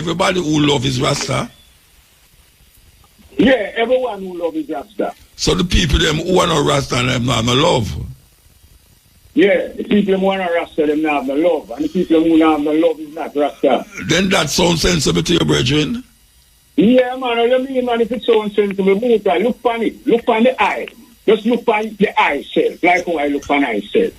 everybody who love is Rasta? Yeah, everyone who love is Rasta. So the people them who are not Rasta and them not no love? Yeah, the people who are not Rasta, them not have no love. And the people who don't have no love is not Rasta. Then that sounds sensible to your brethren? Yeah, man, what you mean, man, if it sounds sensible, muta, look on it. Look on the eye. Just look on the eye self, like how I look on myself.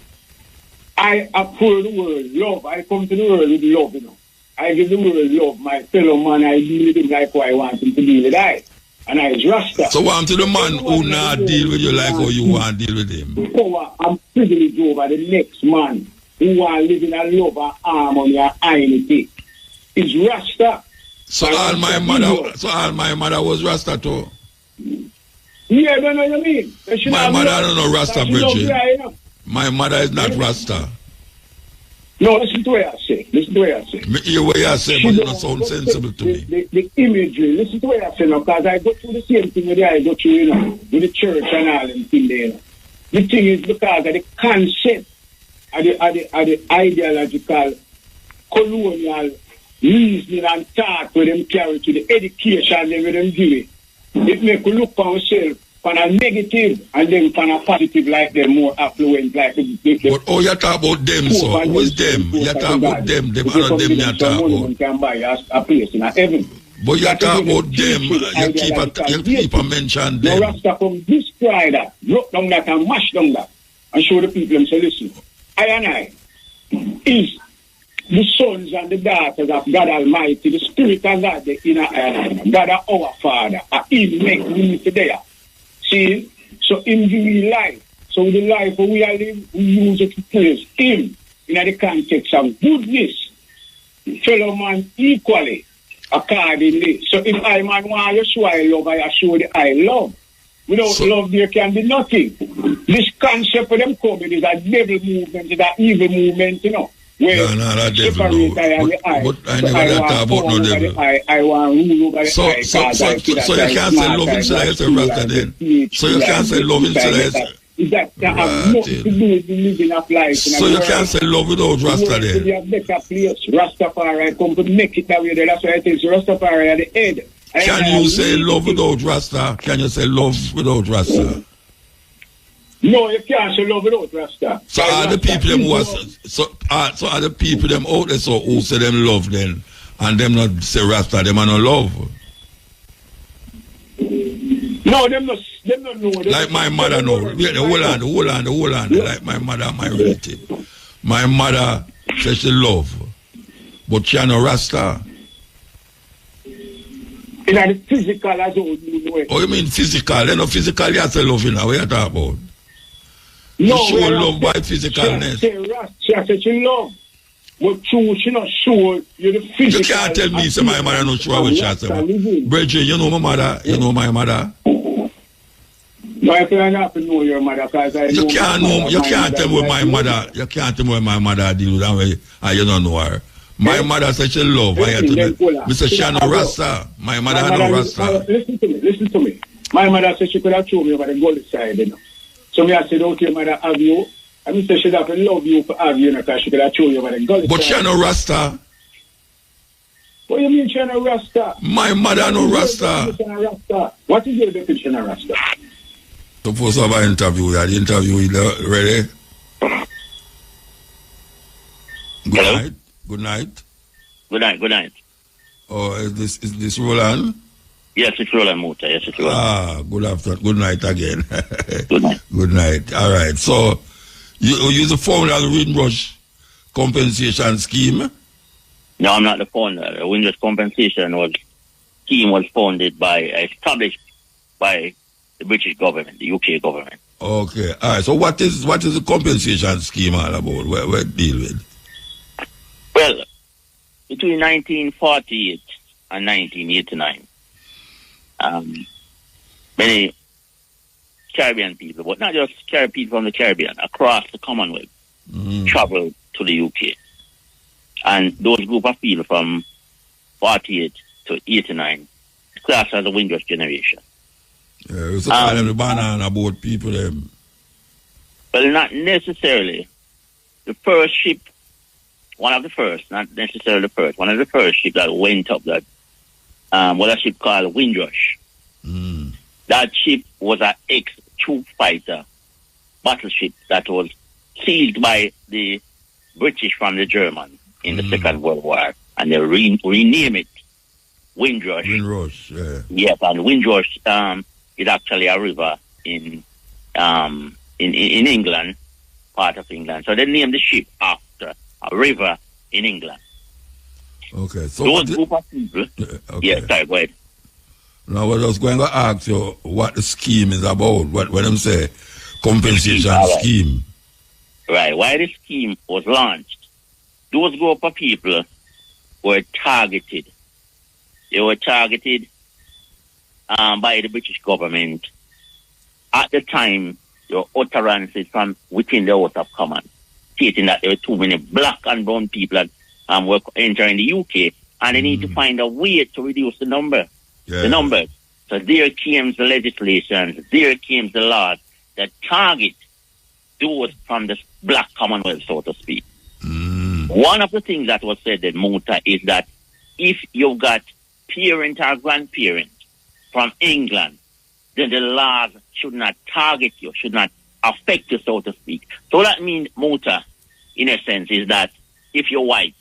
I approve the world love. I come to the world with love, you know. I give the world love. My fellow man, I deal with him like how I want him to deal with I. And I is Rasta. So what to the man who not deal with you like how you want to deal with him? Power and privilege over the next man who want to live in a love and harmony and unity. Is Rasta. So all my mother was Rasta too? Yeah, I don't know what you mean. My mother don't know Rasta, Bridget. My mother is not Rasta. No, listen to what I say. Listen to what I say. Me hear what you say, but it don't sound sensible to me. The imagery, listen to what I say now, because I go through the same thing with I go through, you know, with the church and all them thing there, you know. The thing is because of the concept of the ideological, colonial reasoning and thought where them carry to the education they will them give it. It make you look on yourself from a negative and then from a positive like they're more affluent like the but oh, you talk about them, so who is them? You talk about them and not them you talk about. Can buy a place in heaven. But you talk about them, you keep a mention them. The Rasta from destroy that, drop down that and mash down that and show the people and say, listen, I is the sons and the daughters of God Almighty, the Spirit of God, the inner God our Father, and He make me today. See? So in the life, so the life we are living, we use it to praise Him in the context of goodness, fellow man equally, accordingly. So if I man want to show I love, I show the I love. Without love, there can be nothing. This concept of them coming is a devil movement, is an evil movement, you know. No, that devil no. But I never talk about no devil. I want rule over the eye. So you can't say love instead of say Rasta then. So you can't say love instead of that have nothing to do with the living of life. So you can't say love without Rasta then. To be a better place. Rastafari come to make it that way. That's why I think Rastafari at the head. Can you say love without Rasta? Can you say love without Rasta? No, you can't say love without Rasta. So are the people them who are the people them out there so who say them love then and them not say Rasta, them are not love? No, them not know. Like my mother know. Hold on. Like my mother, my relative. My mother says she love, but she no Rasta. In the physical as well, you know it. Oh, you mean physical? Then no physical you say love in what you talk about? No, she show love by physicalness. She said she love. But true, she not sure you're the physical. You can't tell me say my mother not sure what she said. Bridget, you know my mother? You know my mother? No, I can't know your mother because I you can't know. You can't tell me my mother. You can't tell me my mother deal with that way. And you don't know her. My mother said she love. I had to be. Mr. She no Rasta. My mother no Rasta. Listen to me. My mother said she could have thrown me over the gully side, you know. So me I said, okay, mother, have you? And Mr. She have to love you for have you, because she could have thrown you over the gully but side. She no Rasta. What do you mean she no Rasta? My mother no Rasta. What is your definition of Rasta? Suppose I have an interview. The interview is ready. Good night. Good night. Oh, is this Roland? Yes, it's Roland Muta. Yes, it's Roland. Good afternoon. Good night again. Good night. Good night. All right. So, you the founder of the Windrush Compensation Scheme? No, I'm not the founder. The Windrush Compensation scheme was established by the British government, the UK government. Okay. All right. So, what is the compensation scheme all about? Where it deal with? Well, between 1948 and 1989, many Caribbean people, but not just people from the Caribbean, across the Commonwealth, traveled to the UK. And those group of people from 48 to 89 classed as the Windrush generation. Yeah, it's kind of the banana about people. Well, not necessarily. The first ship one of the first, not necessarily the first, one of the first ships that went up that, was a ship called Windrush. That ship was an ex-troop fighter battleship that was seized by the British from the Germans in the Second World War, and they renamed it Windrush. Windrush, yeah. Yes, and Windrush is actually a river in England, part of England. So they named the ship after a river in England. Okay, so those group of people. Okay. Yeah, sorry, go ahead. Now, I was going to ask you what the scheme is about. What them say, compensation scheme. Right. Why the scheme was launched? Those group of people were targeted. They were targeted by the British government. At the time, there were utterances from within the House of Commons stating that there were too many black and brown people that were entering the UK, and they need to find a way to reduce the number. Yeah. The numbers. So there came the legislation, there came the laws that target those from the black Commonwealth, so to speak. One of the things that was said in Muta is that if you've got parent or grandparent from England, then the laws should not target you, should not affect you, so to speak. So that means Muta, in a sense, is that if you're white,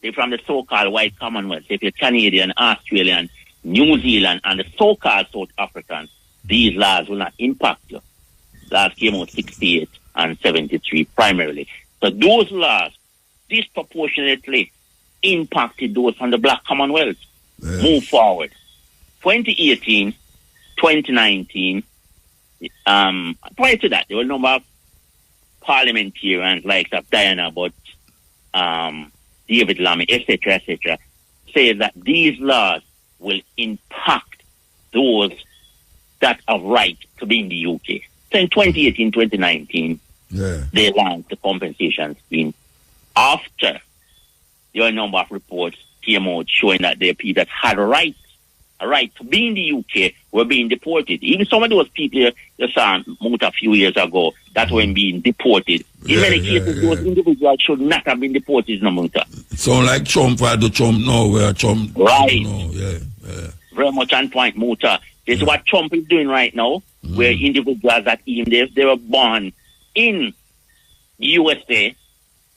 they're from the so-called white Commonwealth, if you're Canadian, Australian, New Zealand, and the so-called South Africans, these laws will not impact you. Laws came out 68 and 73 primarily. So those laws disproportionately impacted those from the black Commonwealth. Yeah. Move forward. 2018, 2019, prior to that, there were a number of parliamentarians like Diana Butt, David Lammy, etc., say that these laws will impact those that have right to be in the UK. So in 2018, 2019, they launched the compensation scheme. After there were a number of reports came out showing that the people that had a right to be in the UK were being deported. Even some of those people you saw a few years ago that were being deported. In many cases, those individuals should not have been deported, no Muta. So like Trump, I do Trump now, where Trump... Right. No, yeah. Very much on point, Muta. This is what Trump is doing right now, where individuals that even if they were born in the USA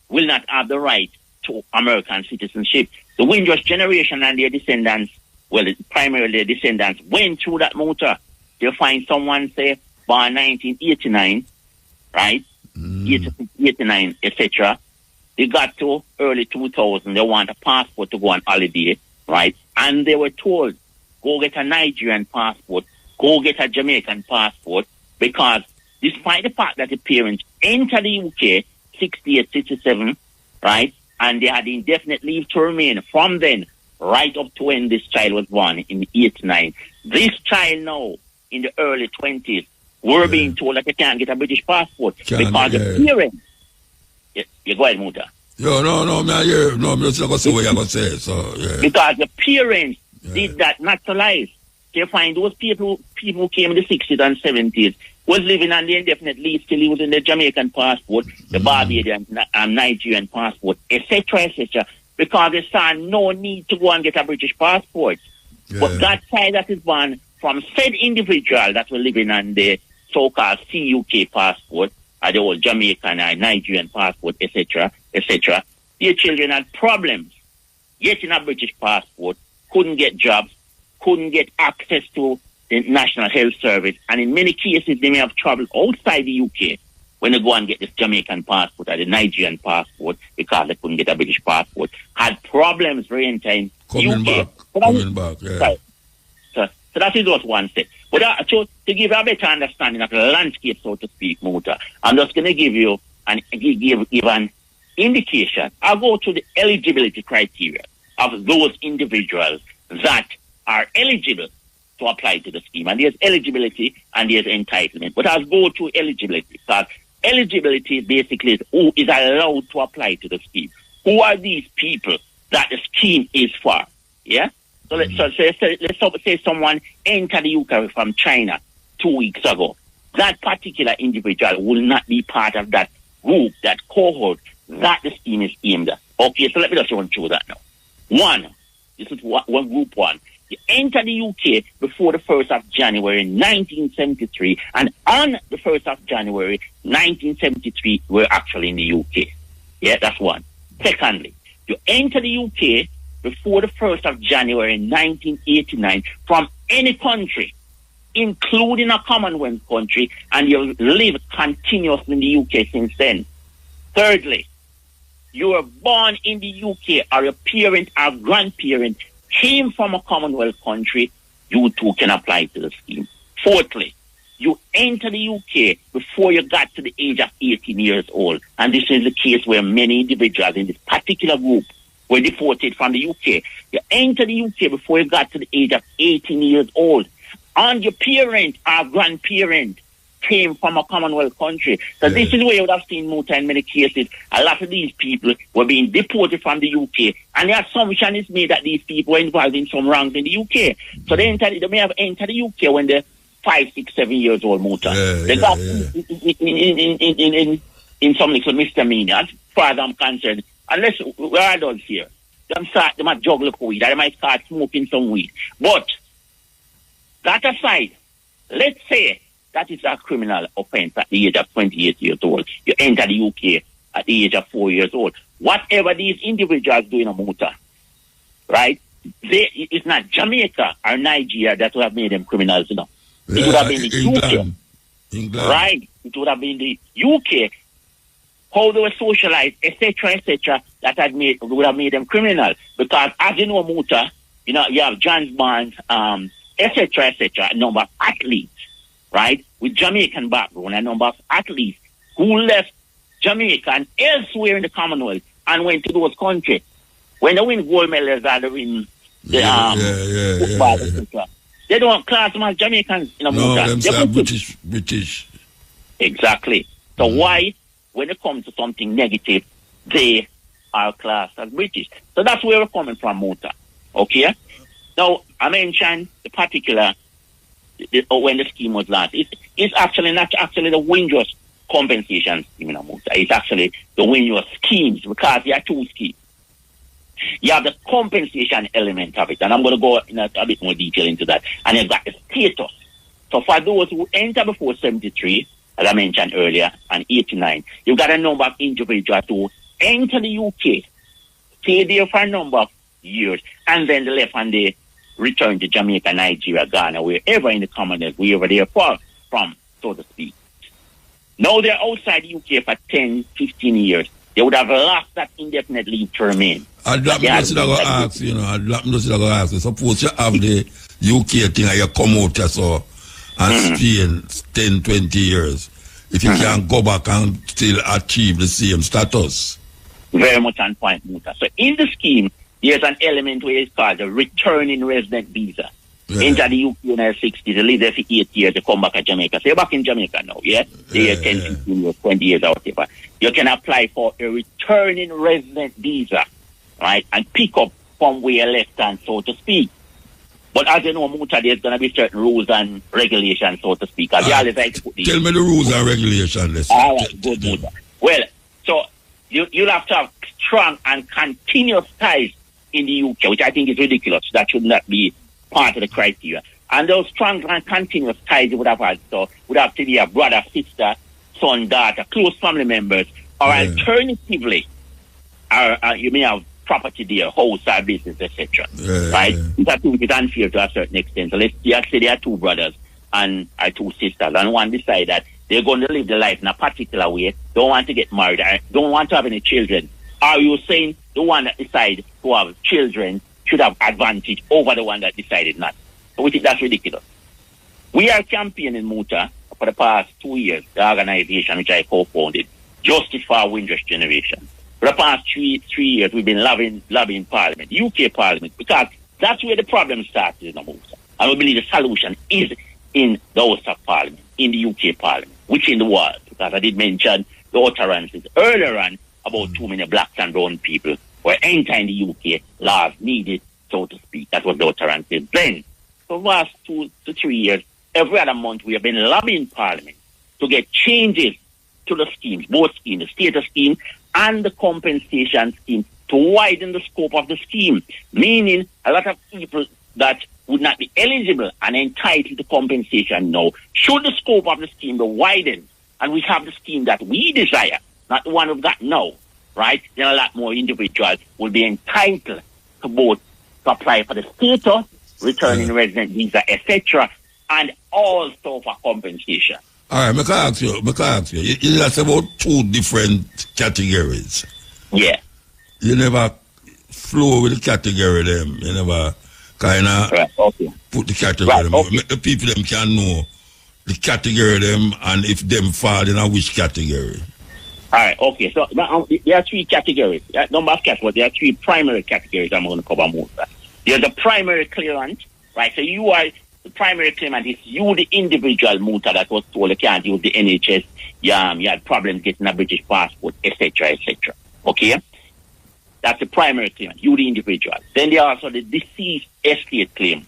will not have the right to American citizenship. The Windrush generation and their descendants, well, primarily their descendants, went through that Muta. They'll find someone, say, born 1989, right? 89, etc. They got to early 2000, they want a passport to go on holiday, right? And they were told, go get a Nigerian passport, go get a Jamaican passport, because despite the fact that the parents entered the UK 68, 67, right? And they had indefinite leave to remain from then right up to when this child was born in 89. This child now, in the early 20s, were being told that they can't get a British passport because the parents... You go ahead, Muta. No, I'm just not going to say what you're going to say. So, because the parents did that naturalize. They find those people who came in the 60s and 70s was living on the indefinite leave, still using the Jamaican passport, the Barbadian and Nigerian passport, etc., because they saw no need to go and get a British passport. But that child that is born from said individual that were living on the so-called CUK passport, or the old Jamaican and Nigerian passport, etc., their children had problems getting a British passport, couldn't get jobs, couldn't get access to the National Health Service, and in many cases they may have traveled outside the UK when they go and get this Jamaican passport or the Nigerian passport because they couldn't get a British passport, had problems re-entering Coming back, yeah. So that is what one said. But to give a better understanding of the landscape, so to speak, Muta, I'm just going to give you an indication. I'll go to the eligibility criteria of those individuals that are eligible to apply to the scheme. And there's eligibility and there's entitlement. But I'll go to eligibility, because eligibility basically is who is allowed to apply to the scheme. Who are these people that the scheme is for? Yeah? So let's say someone entered the UK from China 2 weeks ago. That particular individual will not be part of that group, that cohort that the scheme is aimed at. Okay, so let me just run through that now. One, this is one group one. You enter the UK before the 1st of January 1973, and on the 1st of January 1973, we're actually in the UK. Yeah, that's one. Secondly, you enter the UK before the 1st of January 1989 from any country, including a Commonwealth country, and you've lived continuously in the UK since then. Thirdly, you were born in the UK, or your parent or grandparent came from a Commonwealth country, you too can apply to the scheme. Fourthly, you enter the UK before you got to the age of 18 years old. And this is the case where many individuals in this particular group were deported from the UK. You enter the UK before you got to the age of 18 years old. And your parent or grandparent came from a Commonwealth country. So this is where you would have seen muta in many cases. A lot of these people were being deported from the UK, and the assumption is made that these people were involved in some wrongs in the UK. So they may have entered the UK when they're 5, 6, 7 years old muta. They got in some little misdemeanor, as far as I'm concerned. Unless we're adults here. They might juggle weed, they might start smoking some weed. But that aside, let's say that is a criminal offense at the age of 28 years old. You enter the UK at the age of 4 years old. Whatever these individuals do in a muta, right? It's not Jamaica or Nigeria that would have made them criminals, you know. It would have been the UK. England. Right? It would have been the UK. How they were socialized, etc., that would have made them criminal. Because as you know, muta, you know, you have John's bonds, etc., a number of athletes, right, with Jamaican background, a number of athletes who left Jamaica and elsewhere in the Commonwealth and went to those countries. When they win gold medals or they win the football, etc., they don't class them as Jamaicans in a muta. They're British. Exactly. So why, when it comes to something negative, they are classed as British? So that's where we're coming from, muta. Okay? Now, I mentioned the particular, when the scheme was launched. It's actually not actually the windrush compensation scheme in a muta. It's actually the windrush schemes, because there are two schemes. You have the compensation element of it, and I'm going to go in a bit more detail into that. And you've got the status. So for those who enter before 73, as I mentioned earlier, and 89, you've got a number of individuals who enter the UK, stay there for a number of years, and then they left and they return to Jamaica, Nigeria, Ghana, wherever in the Commonwealth, wherever they are from, so to speak. Now they're outside the UK for 10, 15 years. They would have lost that indefinite leave to remain. I'd like to ask, suppose you have the UK thing and you come out so and stay in 10, 20 years. If you can go back and still achieve the same status. Very much on point, muta. So in the scheme, there's an element where it's called the returning resident visa. Enter the UK in the 60s, they live there for 8 years, they come back to Jamaica. So you're back in Jamaica now, yeah? They're 10, 15 years, 20 years out there. You can apply for a returning resident visa, right? And pick up from where you left and so to speak. But as you know, muta, there's going to be certain rules and regulations, so to speak. Tell me the rules and regulations. All right, good, muta. Well, so you'll have to have strong and continuous ties in the UK, which I think is ridiculous. That should not be part of the criteria. And those strong and continuous ties you would have had, so would have to be a brother, sister, son, daughter, close family members, or alternatively, you may have property there, house or business, etc. Right? That is unfair to a certain extent. So let's say there are two brothers and two sisters, and one decide that they're going to live their life in a particular way, don't want to get married, don't want to have any children. Are you saying the one that decided to have children should have advantage over the one that decided not? So we think that's ridiculous. We are campaigning muta for the past 2 years, the organization which I co-founded, Justice for Windrush Generation. For the past three years, we've been lobbying Parliament, UK Parliament, because that's where the problem started in the muta. And we believe the solution is in the House of Parliament, in the UK Parliament, which in the world, because I did mention the utterances earlier on about too many blacks and brown people were entering the UK, laws needed, so to speak. That was the utterances then. For the last 2 to 3 years, every other month we have been lobbying Parliament to get changes to the schemes, both schemes, the status scheme and the compensation scheme, to widen the scope of the scheme, meaning a lot of people that would not be eligible and entitled to compensation now, should the scope of the scheme be widened, and we have the scheme that we desire, not the one we've got now, right? Then a lot more individuals will be entitled to both to apply for the status, returning resident visa, etc., and also for compensation. All right, I can ask you. It's about 2 different categories. Yeah. You never flow with the category them. You never kind of put the category them. Make the people them can know the category them and if them fall in which category. All right, okay. So there are 3 categories. Number of categories. There are 3 primary categories I'm going to cover more. There's the primary claimant, right? So you are the primary claimant. Is you the individual muta that was told you can't use the NHS. You had problems getting a British passport, etc., etc. Okay, that's the primary claimant. You the individual. Then there are also the deceased estate claim.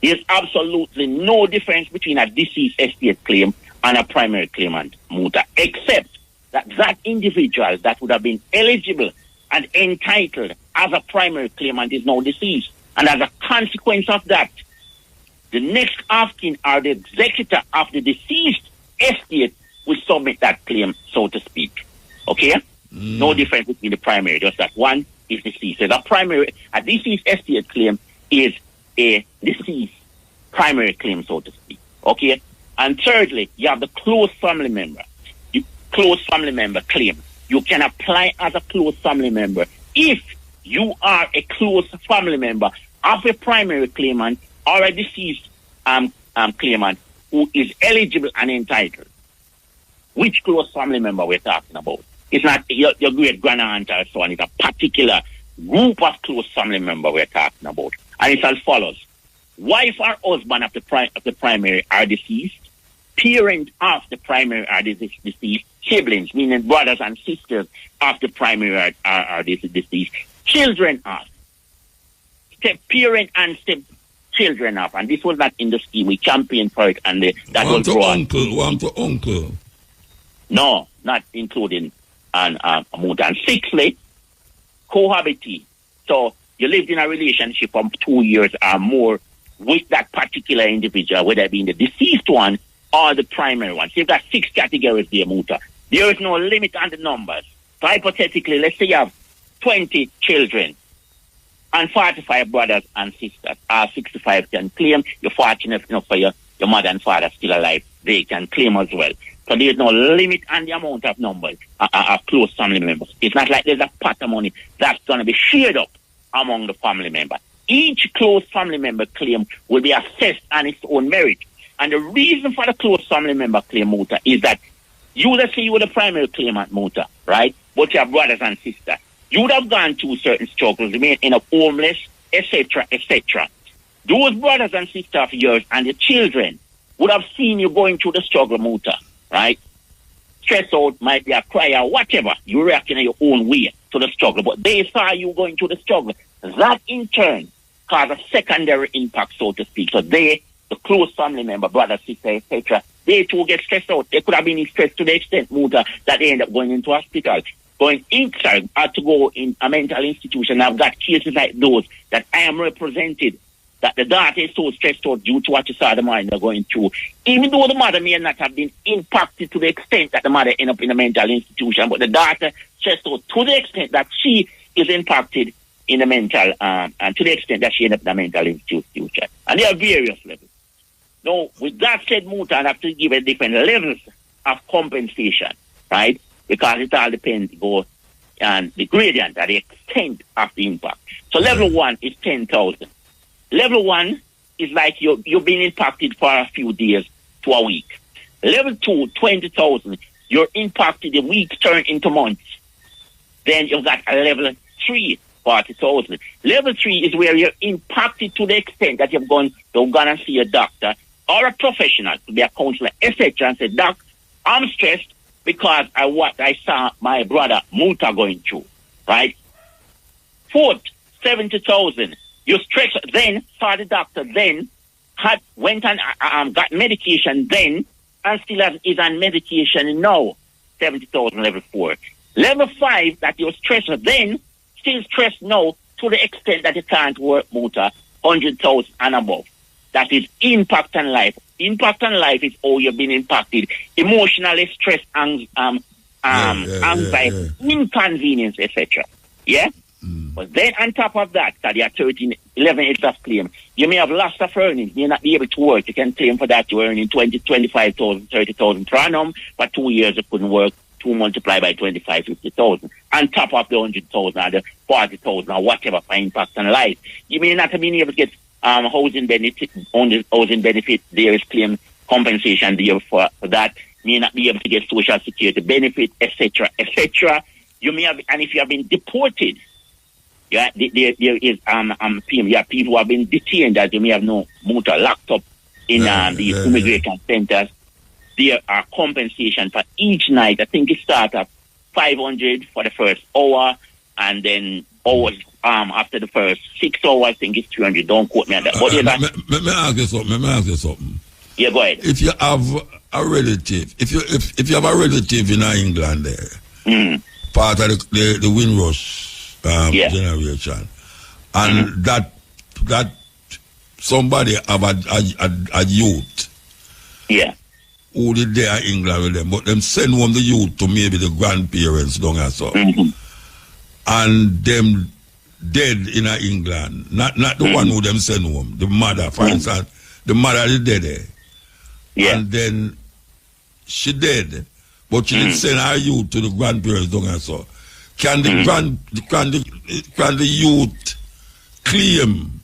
There's absolutely no difference between a deceased estate claim and a primary claimant muta, except that individual that would have been eligible and entitled as a primary claimant is now deceased. And as a consequence of that, the next of kin or the executor of the deceased estate will submit that claim, so to speak. Okay? No difference between the primary, just that one is deceased. So a deceased estate claim is a deceased primary claim, so to speak. Okay? And thirdly, you have the close family member. Close family member claim. You can apply as a close family member if you are a close family member of a primary claimant or a deceased claimant who is eligible and entitled. Which close family member we're talking about? It's not your great grandaunt or so on. It's a particular group of close family member we're talking about. And it's as follows. Wife or husband of the primary are deceased. Parent of the primary are deceased. Siblings, meaning brothers and sisters of the primary are deceased. Children of. Step-parent and step-children of. And this was not in the scheme. We campaigned for it and that was brought. One to uncle. No, not including muta. And sixthly, cohabitee. So you lived in a relationship for 2 years or more with that particular individual, whether it be the deceased one or the primary one. So you've got 6 categories there, muta. There is no limit on the numbers. So hypothetically, let's say you have 20 children and 45 brothers and sisters. 65 can claim. You're fortunate enough for your mother and father still alive. They can claim as well. So there's no limit on the amount of numbers of close family members. It's not like there's a pot of money that's going to be shared up among the family members. Each close family member claim will be assessed on its own merit. And the reason for the close family member claim muta is that let's say you were the primary claimant muta, right? But you have brothers and sisters. You would have gone through certain struggles, you may end up homeless, etc., etc. Those brothers and sisters of yours and the children would have seen you going through the struggle muta, right? Stress out, might be a cry or whatever. You react in your own way to the struggle. But they saw you going through the struggle. That in turn caused a secondary impact, so to speak. So the close family member, brother, sister, etc., they too get stressed out. They could have been stressed to the extent, muta, that they end up going into hospital, going inside, or to go in a mental institution. I've got cases like those that I am represented, that the daughter is so stressed out due to what you saw the mother going through. Even though the mother may not have been impacted to the extent that the mother end up in a mental institution, but the daughter stressed out to the extent that she is impacted in the mental, and to the extent that she end up in a mental institution. And there are various levels. Now, with that said, muta, I have to give it different levels of compensation, right? Because it all depends on the gradient and the extent of the impact. So level 1 is 10,000. Level 1 is like you've been impacted for a few days to a week. Level 2, 20,000. You're impacted, the weeks turn into months. Then you've got a level 3, 40,000. Level 3 is where you're impacted to the extent that you've gone and see a doctor or a professional, to be a counselor, etc., and say, Doc, I'm stressed because I saw my brother muta going through, right? 4th, 70,000. You stressed, then saw the doctor, then went and got medication, then and still is on medication now. 70,000 level 4. Level 5, that you're stressed, then still stressed now to the extent that you can't work muta 100,000 and above. That is impact on life. Impact on life is how you've been impacted. Emotionally, stress, anxiety, inconvenience, etc. Yeah? But then on top of that, that you are 11 years of claim, you may have lost of earnings, you may not be able to work. You can claim for that. You're earning 20, 25,000, 30,000 per annum. For 2 years, you couldn't work. 2 multiplied by 25, 50,000. On top of the 100,000 or the 40,000 or whatever for impact on life. You may not have been able to get housing benefit. There is claim compensation there for that. You may not be able to get social security benefit, etc., etc. You may have, and if you have been deported, yeah, there is people who have been detained that you may have no muta locked up in the immigration centers. There are compensation for each night. I think it starts at 500 for the first hour, and then hours after the first 6 hours, I think it's 300. Don't quote me on that. But let me ask you something. Yeah, go ahead. If you have a relative, if you have a relative in England there, part of the Windrush generation, and that somebody have a youth, who did there in England with them, but them send home the youth to maybe the grandparents down and so, and them dead in England, not the one who them send home, the mother, for instance, the mother is dead there, and then she dead, but she didn't send her youth to the grandparents down and so. Can the youth claim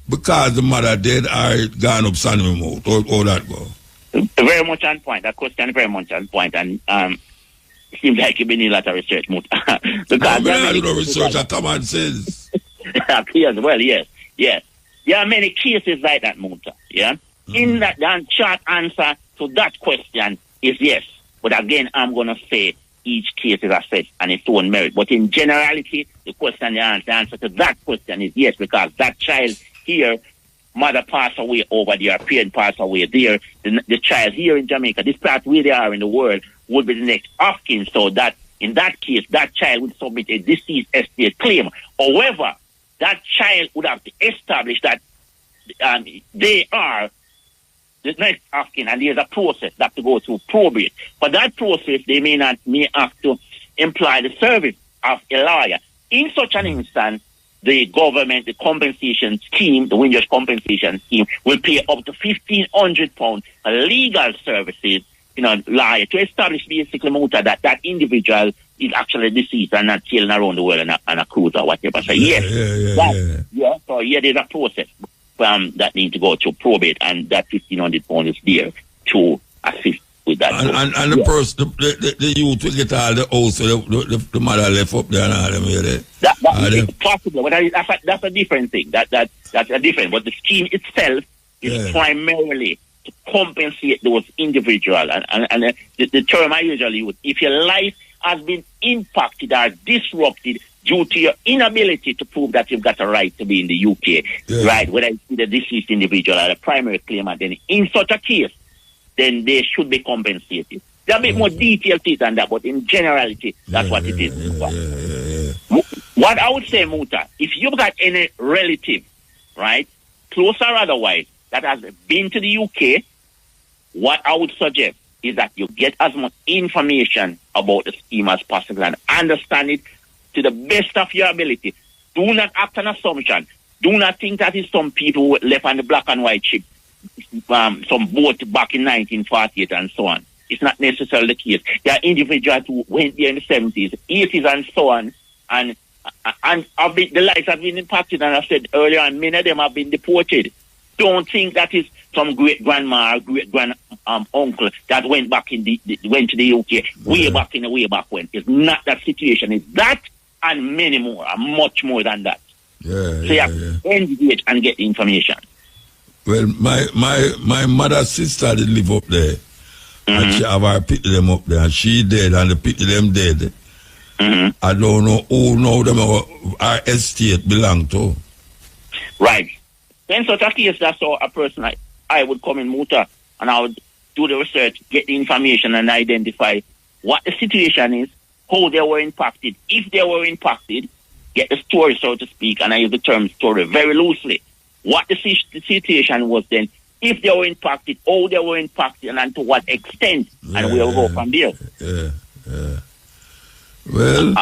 because the mother dead or gone up Sunny mouth or that go? Very much on point. That question is very much on point, and it seems like you've been in a lot of research, Muta. Because no research, like, common sense. Yes, well, yes. There are many cases like that, Muta. Yeah. In that, the short answer to that question is yes. But again, I'm going to say each case is assessed on its own merit. But in generality, the answer to that question is yes, because that child here, mother passed away over there, parent passed away there. The child here in Jamaica, this part where they are in the world, would be the next of kin. So that in that case, that child would submit a deceased estate claim. However, that child would have to establish that they are the next of kin, and there's a process that to go through probate. For that process, they may have to imply the service of a lawyer. In such an instance, the government, the compensation scheme, the Windrush compensation scheme, will pay up to £1,500 for legal services, lawyer, to establish basically muta that individual is actually deceased and not sailing around the world on a cruise or whatever. So So there's a process that needs to go to probate, and that £1,500 is there to assist with that. And the person, the youth will get all the house, the mother left up there and all them here. That's possible, but that's a different thing. That's a different. But the scheme itself is primarily to compensate those individuals. And the term I usually use, if your life has been impacted or disrupted due to your inability to prove that you've got a right to be in the UK, right? Whether it's the deceased individual or the primary claimant, then in such a case, then they should be compensated. There are a bit more detailed things than that, but in generality, that's what it is. What I would say, Muta, if you've got any relative, right, close or otherwise, that has been to the UK, what I would suggest is that you get as much information about the scheme as possible and understand it to the best of your ability. Do not act on assumption. Do not think that is some people who left on the black and white ship, some boat back in 1948 and so on. It's not necessarily the case. There are individuals who went there in the 70s, 80s and so on, and the lives have been impacted, and I said earlier on, many of them have been deported. Don't think that is some great grandma or great grand uncle that went to the UK way back when. It's not that situation. It's that and many more, and much more than that. So you have to engage and get the information. Well, my mother's sister did live up there, and she have her pity them up there, and she dead, and the pity them dead. I don't know who know them our estate belong to. Right. In such a case, that's how a person I would come in Muta, and I would do the research, get the information, and identify what the situation is, how they were impacted, if they were impacted, get the story, so to speak, and I use the term story very loosely. What the situation was then, if they were impacted, how they were impacted, and to what extent, and we'll go from there. Well,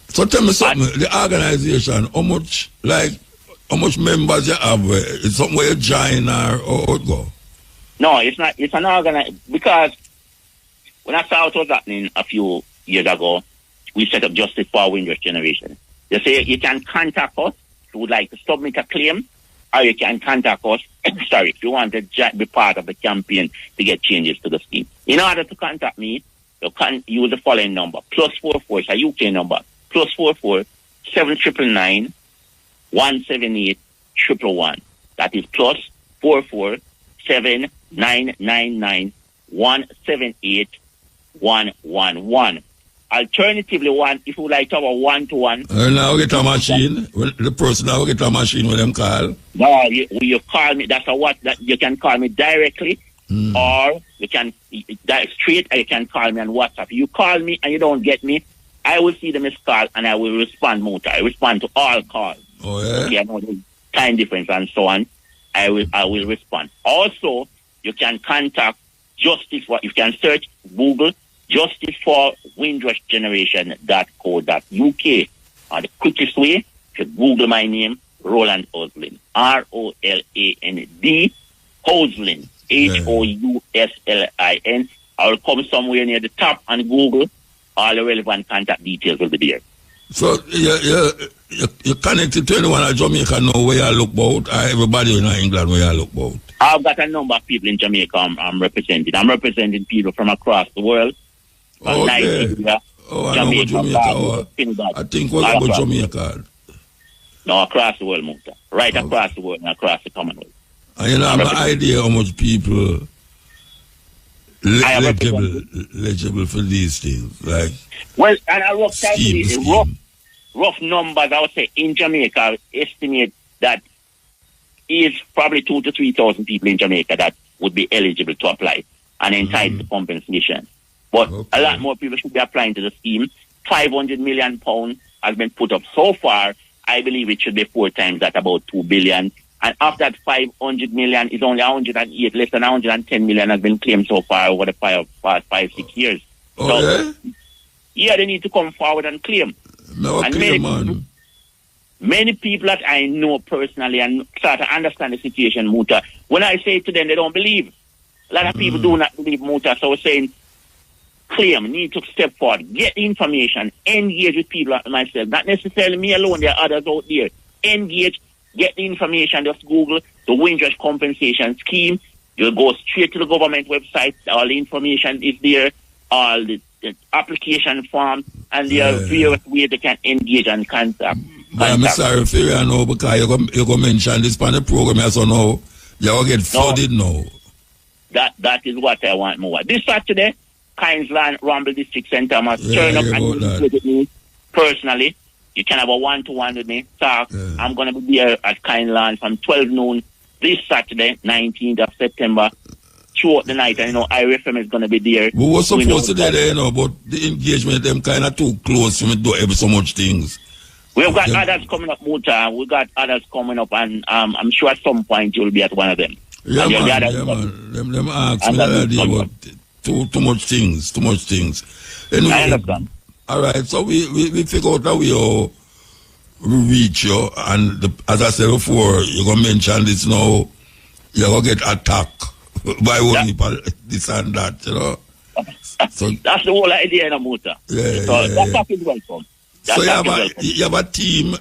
so tell me something. The organization, how much members you have? It's something where you join or go? No, it's not. It's an organization because when I saw what was happening a few years ago, we set up Justice for Windrush Generation. They say you can contact us if you would like to submit a claim, or you can contact us, if you want to be part of the campaign to get changes to the scheme. In order to contact me, you can use the following number, +44, it's a UK number, +44 7999 178 111. That is +44 7999 178 111. Alternatively, if you would like to have a one-to-one. Now get a machine. The person now get a machine when them call. No, you call me. That's a what that you can call me directly, or you can straight. Or you can call me on WhatsApp. You call me and you don't get me, I will see the missed call and I will respond. Muta, I respond to all calls. Oh yeah. Okay, I know the time difference and so on. I will respond. Also, you can contact Justice for. You can search Google Justice for Windrush Generation.co.uk. The quickest way, to Google my name, Roland Hoslin. ROLAND Hoslin. HOUSLIN. I will come somewhere near the top and Google. All the relevant contact details will be there. So you're connected to anyone in Jamaica know where you look about, or everybody in England where you look about? I've got a number of people in Jamaica I'm representing. I'm representing people from across the world. From Nigeria, Jamaica, I think we're about Jamaica. No, across the world, Muta. Right across the world and across the Commonwealth. And you know, I have an idea how much people legible for these things. Like, well, and a rough numbers, I would say, in Jamaica, estimate that is probably 2,000 to 3,000 people in Jamaica that would be eligible to apply and entitled to compensation. But a lot more people should be applying to the scheme. £500 million has been put up so far. I believe it should be 4 times that, about 2 billion. And after that 500 million is only 108, less than 110 million has been claimed so far over the past 5-6 years. Yeah, they need to come forward and claim. Many people that I know personally and start to understand the situation, Muta, when I say to them, they don't believe. A lot of people do not believe, Muta. So I was saying, claim, need to step forward, get the information, engage with people like myself. Not necessarily me alone, there are others out there. Engage, get the information, just Google the Windrush Compensation Scheme. You'll go straight to the government website, all the information is there, all the application form, and there are various ways they can engage and contact. I'm sorry for you know, because you're going to mention this on the program, so now you're going to get flooded now. That is what I want more. This Saturday, Kynesland Rumble District Center must turn up and meet with me personally. You can have a one-to-one with me. Talk. I'm going to be there at Kynesland from 12 noon this Saturday, 19th of September, throughout the night. And, you know, IRFM is going to be there. We were supposed to do there, you know, but the engagement, them kind of too close to me do ever so much things. We've got others coming up, Muta. We've got others coming up, and I'm sure at some point you'll be at one of them. Yeah, man. Them ask me that idea about too much things. Anyway, I understand. All right, so we figure out how we reach you, and as I said before, you're going to mention this now, you're going to get attacked by one people, this and that, you know. So, that's the whole idea in a Muta. That is welcome. So you have a team,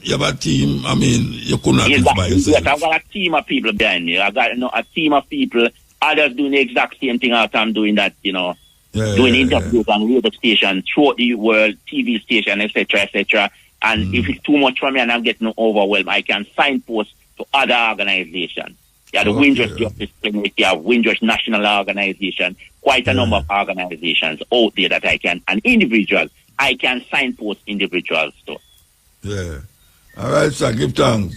I mean, you couldn't have this by yourself. Yes, I've got a team of people behind me. I've got a team of people, others doing the exact same thing as I'm doing that, you know, doing interviews on radio stations throughout the world, TV station, etc. And if it's too much for me and I'm getting overwhelmed, I can signpost to other organizations. You have the Windrush Justice Clinic, you have Windrush National Organization, quite a number of organizations out there that I can, and individuals, I can signpost individuals to. Yeah. All right, sir, give thanks.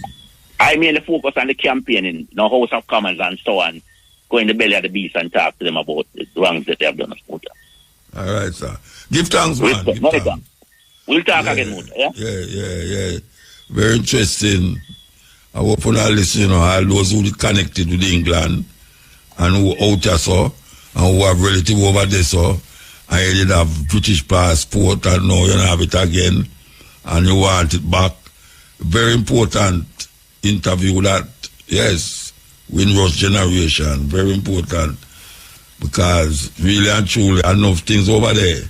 I mainly focus on the campaigning, you know, House of Commons and so on, go in the belly of the beast and talk to them about the wrongs that they have done. All right, sir. Give thanks, man. Give thanks. We'll talk again, Muta, yeah? Yeah. Very interesting. I hope on our listen, all those who are connected with England and who out there, so, and who have relative over there, so, and you did have British passport and now you don't have it again and you want it back. Very important interview that, yes, Windrush generation, very important, because really and truly enough things over there.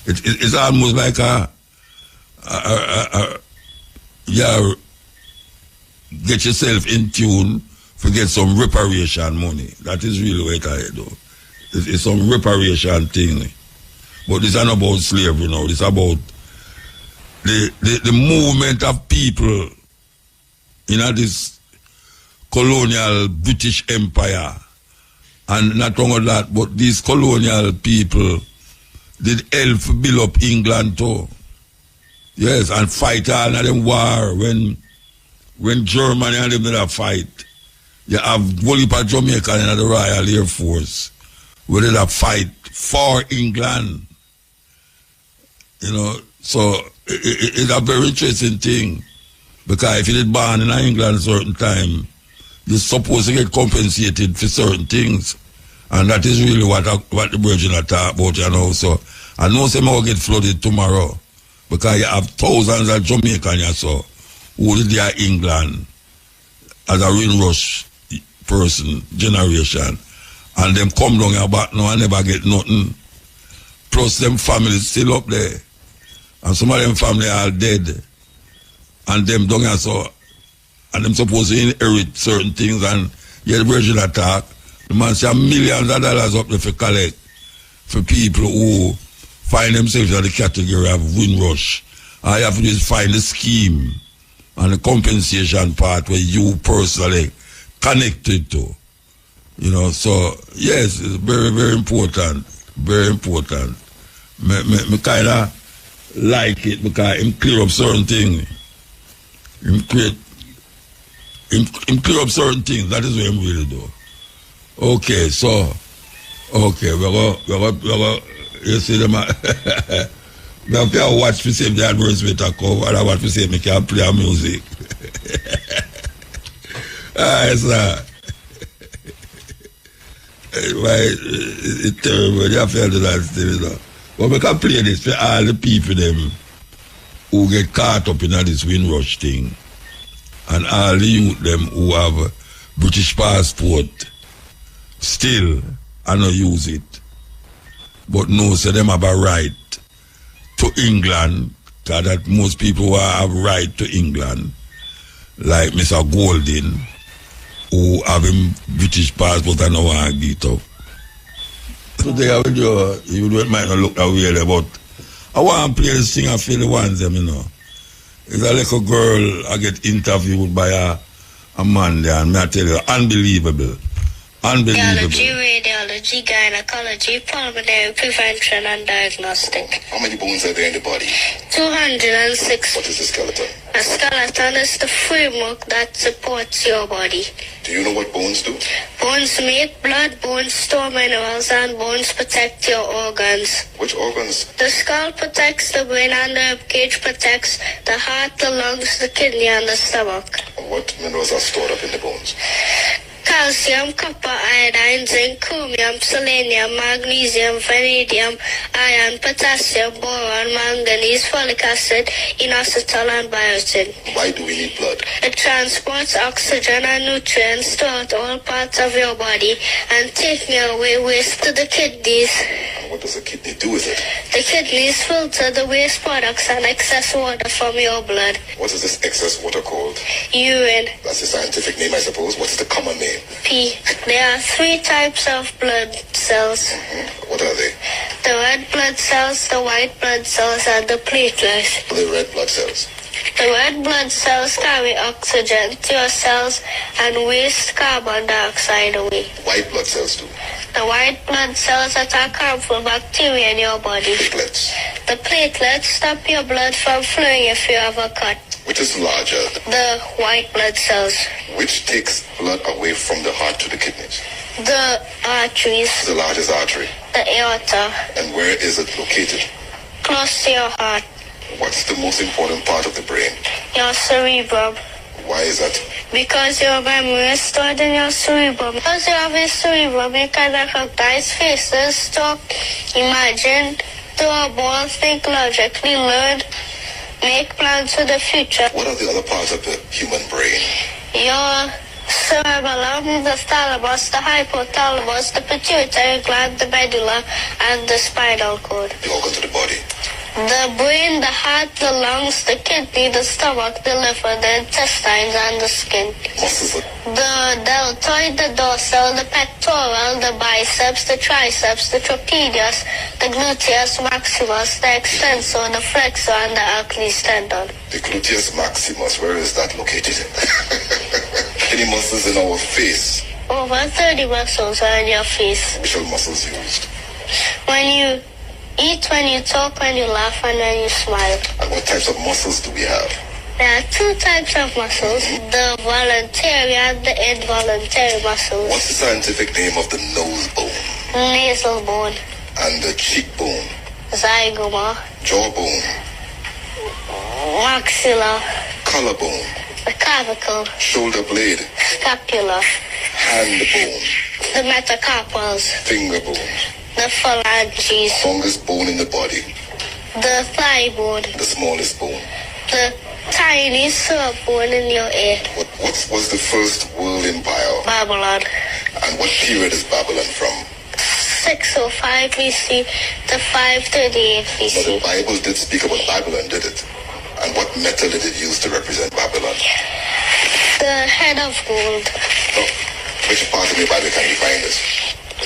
It's almost like get yourself in tune to get some reparation money. That is really what I do. It's some reparation thing. But it's not about slavery now. It's about the movement of people in this colonial British Empire. And not only that, but these colonial people did help build up England too. Yes, and fight all of them war when Germany and them did a fight. You have whole heap of Jamaican in the Royal Air Force where they did a fight for England. You know, so it's a very interesting thing. Because if you did born in England a certain time, you're supposed to get compensated for certain things. And that is really what the Virgin are talking about, you know. So I know some will get flooded tomorrow. Because you have thousands of Jamaicans so, who did their England as a Windrush person, generation. And them come down here back now and never get nothing. Plus them families still up there. And some of them family are dead. And them down here so, and them supposed to inherit certain things and yet the Virgin attack. The man say millions of dollars up there for collect for people who find themselves in the category of Windrush. I have to just find the scheme and the compensation part where you personally connected to. You know, so yes, it's very, very important. Very important. Me kind of like it because him clear up certain things. Him clear up certain things. That is what him really do. Okay, so we're going you see them. We have to watch to see if the advertisement are covered, and I watch to see if we can play our music. Alright, sir. It's terrible. You have to do that still, you know. But we can play this for all the people them who get caught up in this Windrush thing. And all the youth them who have British passport still and not use it. But no, so them have a right to England, because that most people have right to England, like Mr. Golding, who have him British passport and now want to get up. Today I will you might not look that way, but I want to play this thing. I feel the ones them, you know. It's a little girl I get interviewed by a man there, and I tell you, unbelievable. Unbelievable. Radiology, gynecology, pulmonary prevention and diagnostic. How many bones are there in the body? 206. What is the skeleton? A skeleton is the framework that supports your body. Do you know what bones do? Bones make blood, bones store minerals, and bones protect your organs. Which organs? The skull protects the brain, and the ribcage protects the heart, the lungs, the kidney, and the stomach. And what minerals are stored up in the bones? Calcium, copper, iodine, zinc, chromium, selenium, magnesium, vanadium, iron, potassium, boron, manganese, folic acid, inositol, and biotin. Why do we need blood? It transports oxygen and nutrients throughout all parts of your body and taking away waste to the kidneys. And what does the kidney do with it? The kidneys filter the waste products and excess water from your blood. What is this excess water called? Urine. That's the scientific name, I suppose. What is the common name? P. There are 3 types of blood cells. What are they? The red blood cells, the white blood cells, and the platelets. The red blood cells. The red blood cells carry oxygen to your cells and waste carbon dioxide away. White blood cells do. The white blood cells attack harmful bacteria in your body. Platelets. The platelets stop your blood from flowing if you have a cut. Which is larger? The white blood cells. Which takes blood away from the heart to the kidneys? The arteries. The largest artery. The aorta. And where is it located? Close to your heart. What's the most important part of the brain? Your cerebrum. Why is that? Because your memory is stored in your cerebrum. Because you have a cerebrum, you can recognize faces, talk, imagine, do a ball, think logically, learn, make plans for the future. What are the other parts of the human brain? Your cerebellum, the thalamus, the hypothalamus, the pituitary gland, the medulla, and the spinal cord. The organs of the body. The brain, the heart, the lungs, the kidney, the stomach, the liver, the intestines, and the skin. Muscles. The deltoid, the dorsal, the pectoral, the biceps, the triceps, the trapezius, the gluteus maximus, the extensor, the flexor, and the Achilles tendon. The gluteus maximus, where is that located? Any muscles in our face? Over 30 muscles are in your face. Which are muscles used? When you eat, when you talk, when you laugh, and when you smile. And what types of muscles do we have? There are two types of muscles, the voluntary and the involuntary muscles. What's the scientific name of the nose bone? Nasal bone. And the cheekbone? Zygoma. Jawbone? Maxilla. Collarbone? The clavicle. Shoulder blade? Scapula. Hand bone? The metacarpals. Finger bone? The phalanges. Longest bone in the body? The thigh bone. The smallest bone? The tiny syrup bone in your ear. What was the first world empire? Babylon. And what period is Babylon from? 605 BC to 538 But BC. the Bible did speak about Babylon, did it? And what metal did it use to represent Babylon? The head of gold. Oh, which part of the Bible can we find this?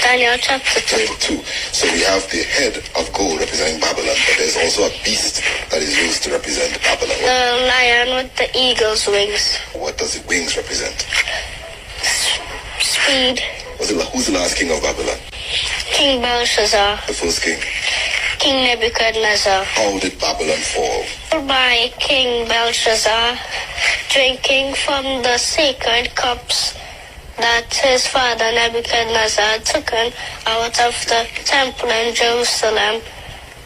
Daniel chapter 2. Chapter 2. So we have the head of gold representing Babylon, but there's also a beast that is used to represent Babylon. The lion with the eagle's wings. What does the wings represent? Speed. Who's the last king of Babylon? King Belshazzar. The first king. King Nebuchadnezzar. How did Babylon fall? By King Belshazzar drinking from the sacred cups that his father Nebuchadnezzar had taken out of the temple in Jerusalem.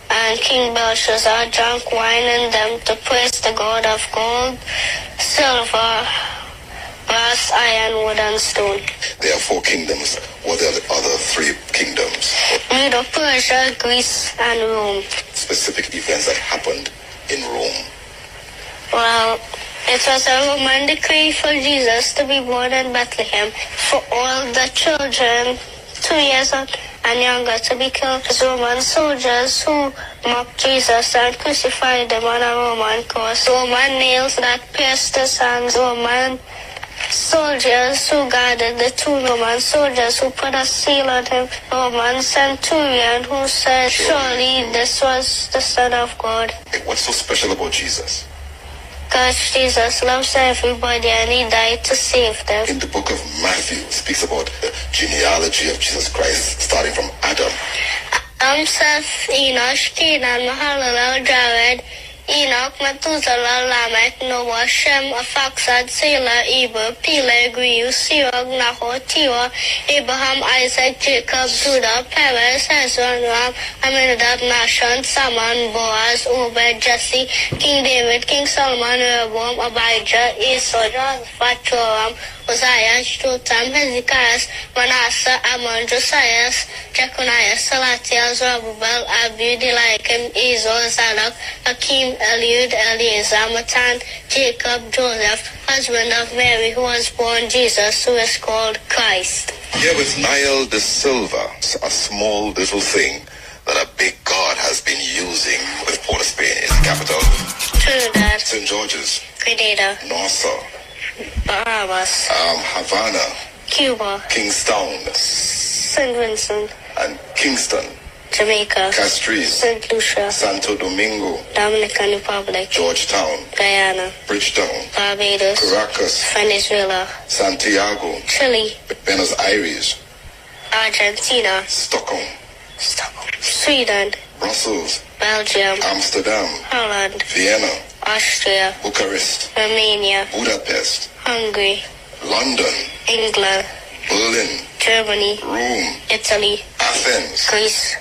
And King Belshazzar drank wine in them to praise the God of gold, silver, brass, iron, wood, and stone. There are 4 kingdoms. What are the other 3 kingdoms? Medo, Persia, Greece, and Rome. Specific events that happened in Rome. Well, it was a Roman decree for Jesus to be born in Bethlehem, for all the children 2 years old and younger to be killed. Roman soldiers who mocked Jesus and crucified him on a Roman cross. Roman nails that pierced his hands. Roman soldiers who guarded the 2 Roman soldiers who put a seal on him. Roman centurion who said, surely this was the Son of God. What's so special about Jesus? Because Jesus loves everybody and he died to save them. In the book of Matthew, it speaks about the genealogy of Jesus Christ, starting from Adam. Seth, Enosh, Kenan, Mahalalel, Jared, Enoch, Methuselah, Lamech, Noah, Shem, Arphaxad, Selah, Eber, Peleg, Reu, Serug, Nahor, Terah, Abraham, Isaac, Jacob, Judah, Perez, Hezron, Ram, Aminadab, Nahshon, Salmon, Boaz, Obed, Jesse, King David, King Solomon, Rehoboam, Abijah, Esau, Jehoshaphat, Joram, Uzziah, Jotham, Hezekiah, Manasseh, Ammon, Josiah, Jeconiah, Salatiel, Zerubbabel, Abud, Eliakim, Ezor, Zadok, Hakim, Eliud, Eleazar, Matan, Jacob, Joseph, husband of Mary, who was born Jesus, who is called Christ. Here with Nile de Silva, a small little thing that a big God has been using with Port of Spain, its capital. Trinidad. St. George's. Grenada. Nassau. Bahamas. Havana. Cuba. Kingstown. St. Vincent. And Kingston. Jamaica. Castries. St. Lucia. Santo Domingo. Dominican Republic. Georgetown. Guyana. Bridgetown. Barbados. Caracas. Venezuela. Santiago. Chile. Buenos Aires. Argentina. Stockholm. Sweden. Brussels. Belgium. Amsterdam. Holland. Vienna. Austria, Bucharest, Romania, Budapest, Hungary, London, England, Berlin, Germany, Rome, Italy, Athens, Greece,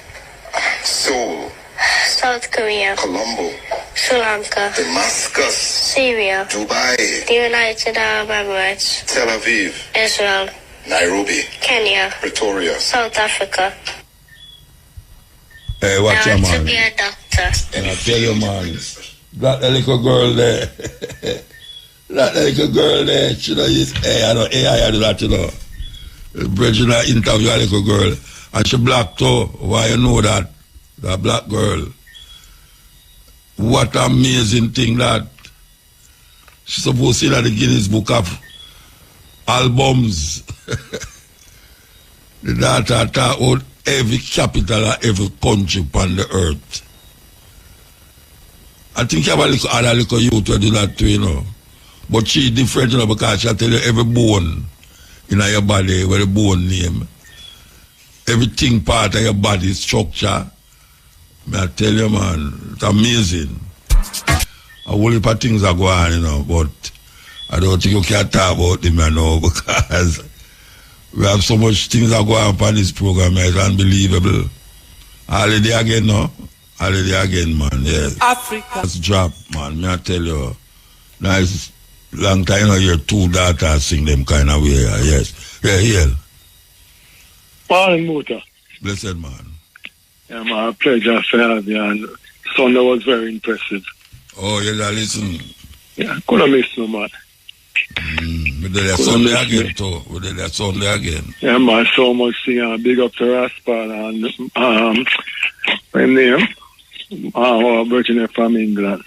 Seoul, South Korea, Colombo, Sri Lanka, Damascus, Syria, Dubai, the United Arab Emirates, Tel Aviv, Israel, Nairobi, Kenya, Pretoria. South Africa. Hey, watch I your want to man. be a doctor. And I tell you, man, that little girl there, that little girl there, she know, hey, I know, AI do that, you know. Bridget interview a little girl, and she black too. Why you know that? That black girl. What amazing thing that she's supposed to see that the Guinness Book of Albums. The data talk out every capital of every country on the earth. I think you have a little other little youth to do that too, you know. But she different, you know, because she'll tell you every bone in your body, where the bone name. Everything part of your body structure. I tell you, man, it's amazing. A whole heap of things are going on, you know, but I don't think you can talk about them, you know, because we have so much things that go on on this program, it's unbelievable. Holiday again, no? Holiday again, man, yes. Africa. That's drop, man, I tell you. Nice, long time, you know, your two daughters sing them kind of way, yes. Yeah, yeah. Morning, Muta. Blessed, man. Yeah, my pleasure to have you, and Sunday was very impressive. Oh, you yeah, listen. Yeah, couldn't miss no, man. We did that Sunday again, too. We did that Sunday again. Yeah, man, so much singing. Big up to Raspa and, my name, Virginia from England.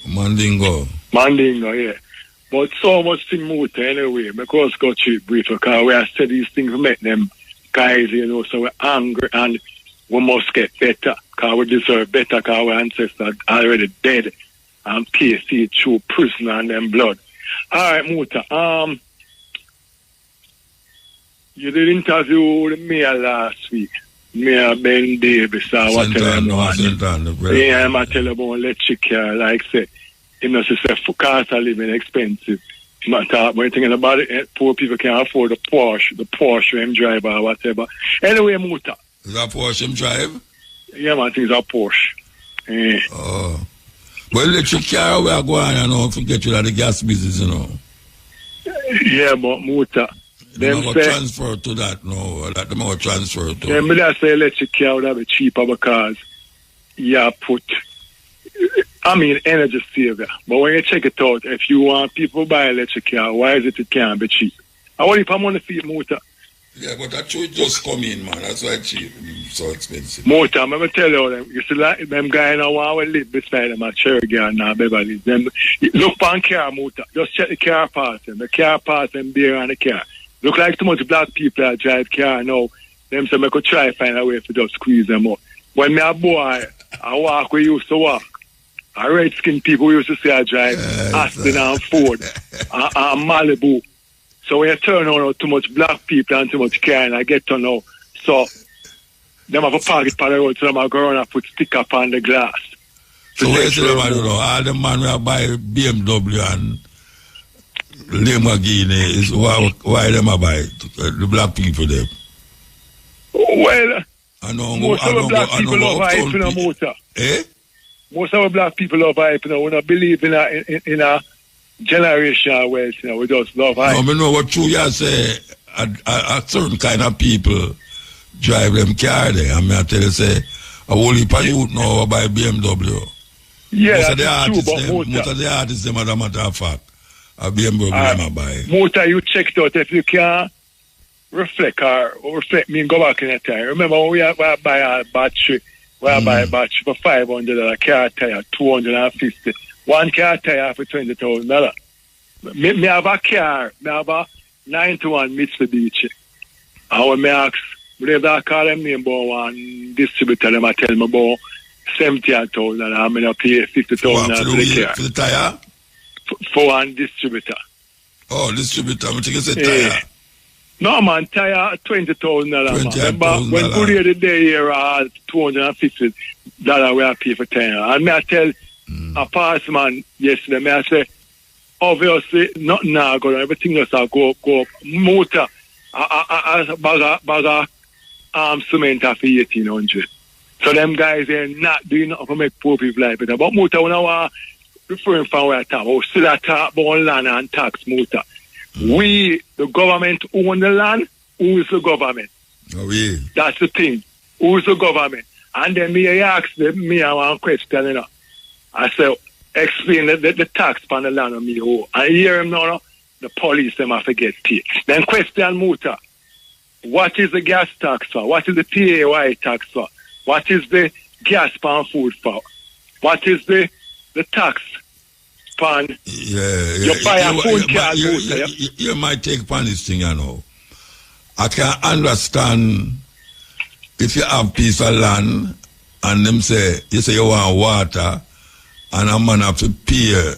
Mandingo, yeah. But so much thing Muta anyway, because go cheap brief, because we have said these things to make them guys, you know, so we're angry and we must get better, because we deserve better, because our ancestors are already dead and PSC through prison and them blood. All right, Muta. You did interview with the mayor last week. Mayor Ben Davis or whatever. Yeah, I'm tell you about electric car, like say, you know, say cost of living expensive. When thinking about it, poor people can't afford the Porsche him drive or whatever. Anyway, Muta. Is that Porsche him drive? Yeah, man, I think it's a Porsche. Yeah. Oh. Well, electric car we are going, you know, forget you that the gas business, you know. Yeah, but Muta. Them say transfer to that, no. That them will transfer to. Yeah, but I say electric car would have be cheaper because you put, I mean, energy saver. But when you check it out, if you want people to buy electric car, why is it can't be cheap? I want if I'm on the feet, Muta. Yeah, but that should just come in, man. That's why it's cheap. So expensive. Muta, I'm going to tell you, you see, like, them guys now want to live beside them at Cherry now, Beverly. Them, look for car, Muta. Just check the car parts. The car parts and beer on the car. Look like too much black people that drive car now. Them say I could try to find a way to just squeeze them out. When me a boy, I walk we used to walk. A red skin people used to say I drive Aston and Ford and Malibu. So when you turn on too much black people and too much car and I get to know. So them have a pocket for the road, so them are going and put sticker on the glass. So where is them, I don't know. All the man will buy BMW and Lamborghini is why them buy the black people them. Well, I know, most of the black people love hype in a motor. Eh? Most of the black people love hype. You know, we don't believe in a generational wealth. You know, we just love hype. No, I know what true you say. A certain kind of people drive them car there. I mean, I tell you, say, a whole heap of youth now buy BMW. Yeah, most of the artists, artists, most of the artists, them, as a matter of fact, a BMW them buy. Motor, you checked out if you can reflect me and go back in the time. Remember when we buy a battery, buy a battery for $500, a car tire, $250. One car tire for $20,000. Me have a car, me have a 91 Mitsubishi. And when me ask, whatever I call them name about one distributor, them I tell me about $70,000 and I'm going to pay $50,000 for the car. For the tire? For one distributor. Oh, distributor. I'm thinking it's a tire. No, man, tire $20,000, man. Remember, when Korea the day here, $250 we have pay for tire. And me I tell a pass man yesterday. Me I say, obviously, nothing now go on. Everything else go up. Muta, a bag of cement for 1,800. So them guys are not doing nothing to make poor people life better. But Muta, when I was referring from where I talk, we still talk about land and tax, Muta. We, the government, own the land. Who is the government? Oh, yeah. That's the thing. Who is the government? And then me ask them, me I want question, you know. I say, explain the tax on the land of me. Oh. I hear him now, the police, them have to get paid. Then question Muta, what is the gas tax for? What is the PAY tax for? What is the gas pan food for? What is the tax pan? You buy a phone card, Muta. You might take pan this thing, you know. I can understand if you have piece of land and them say, you say you want water and a man have to pay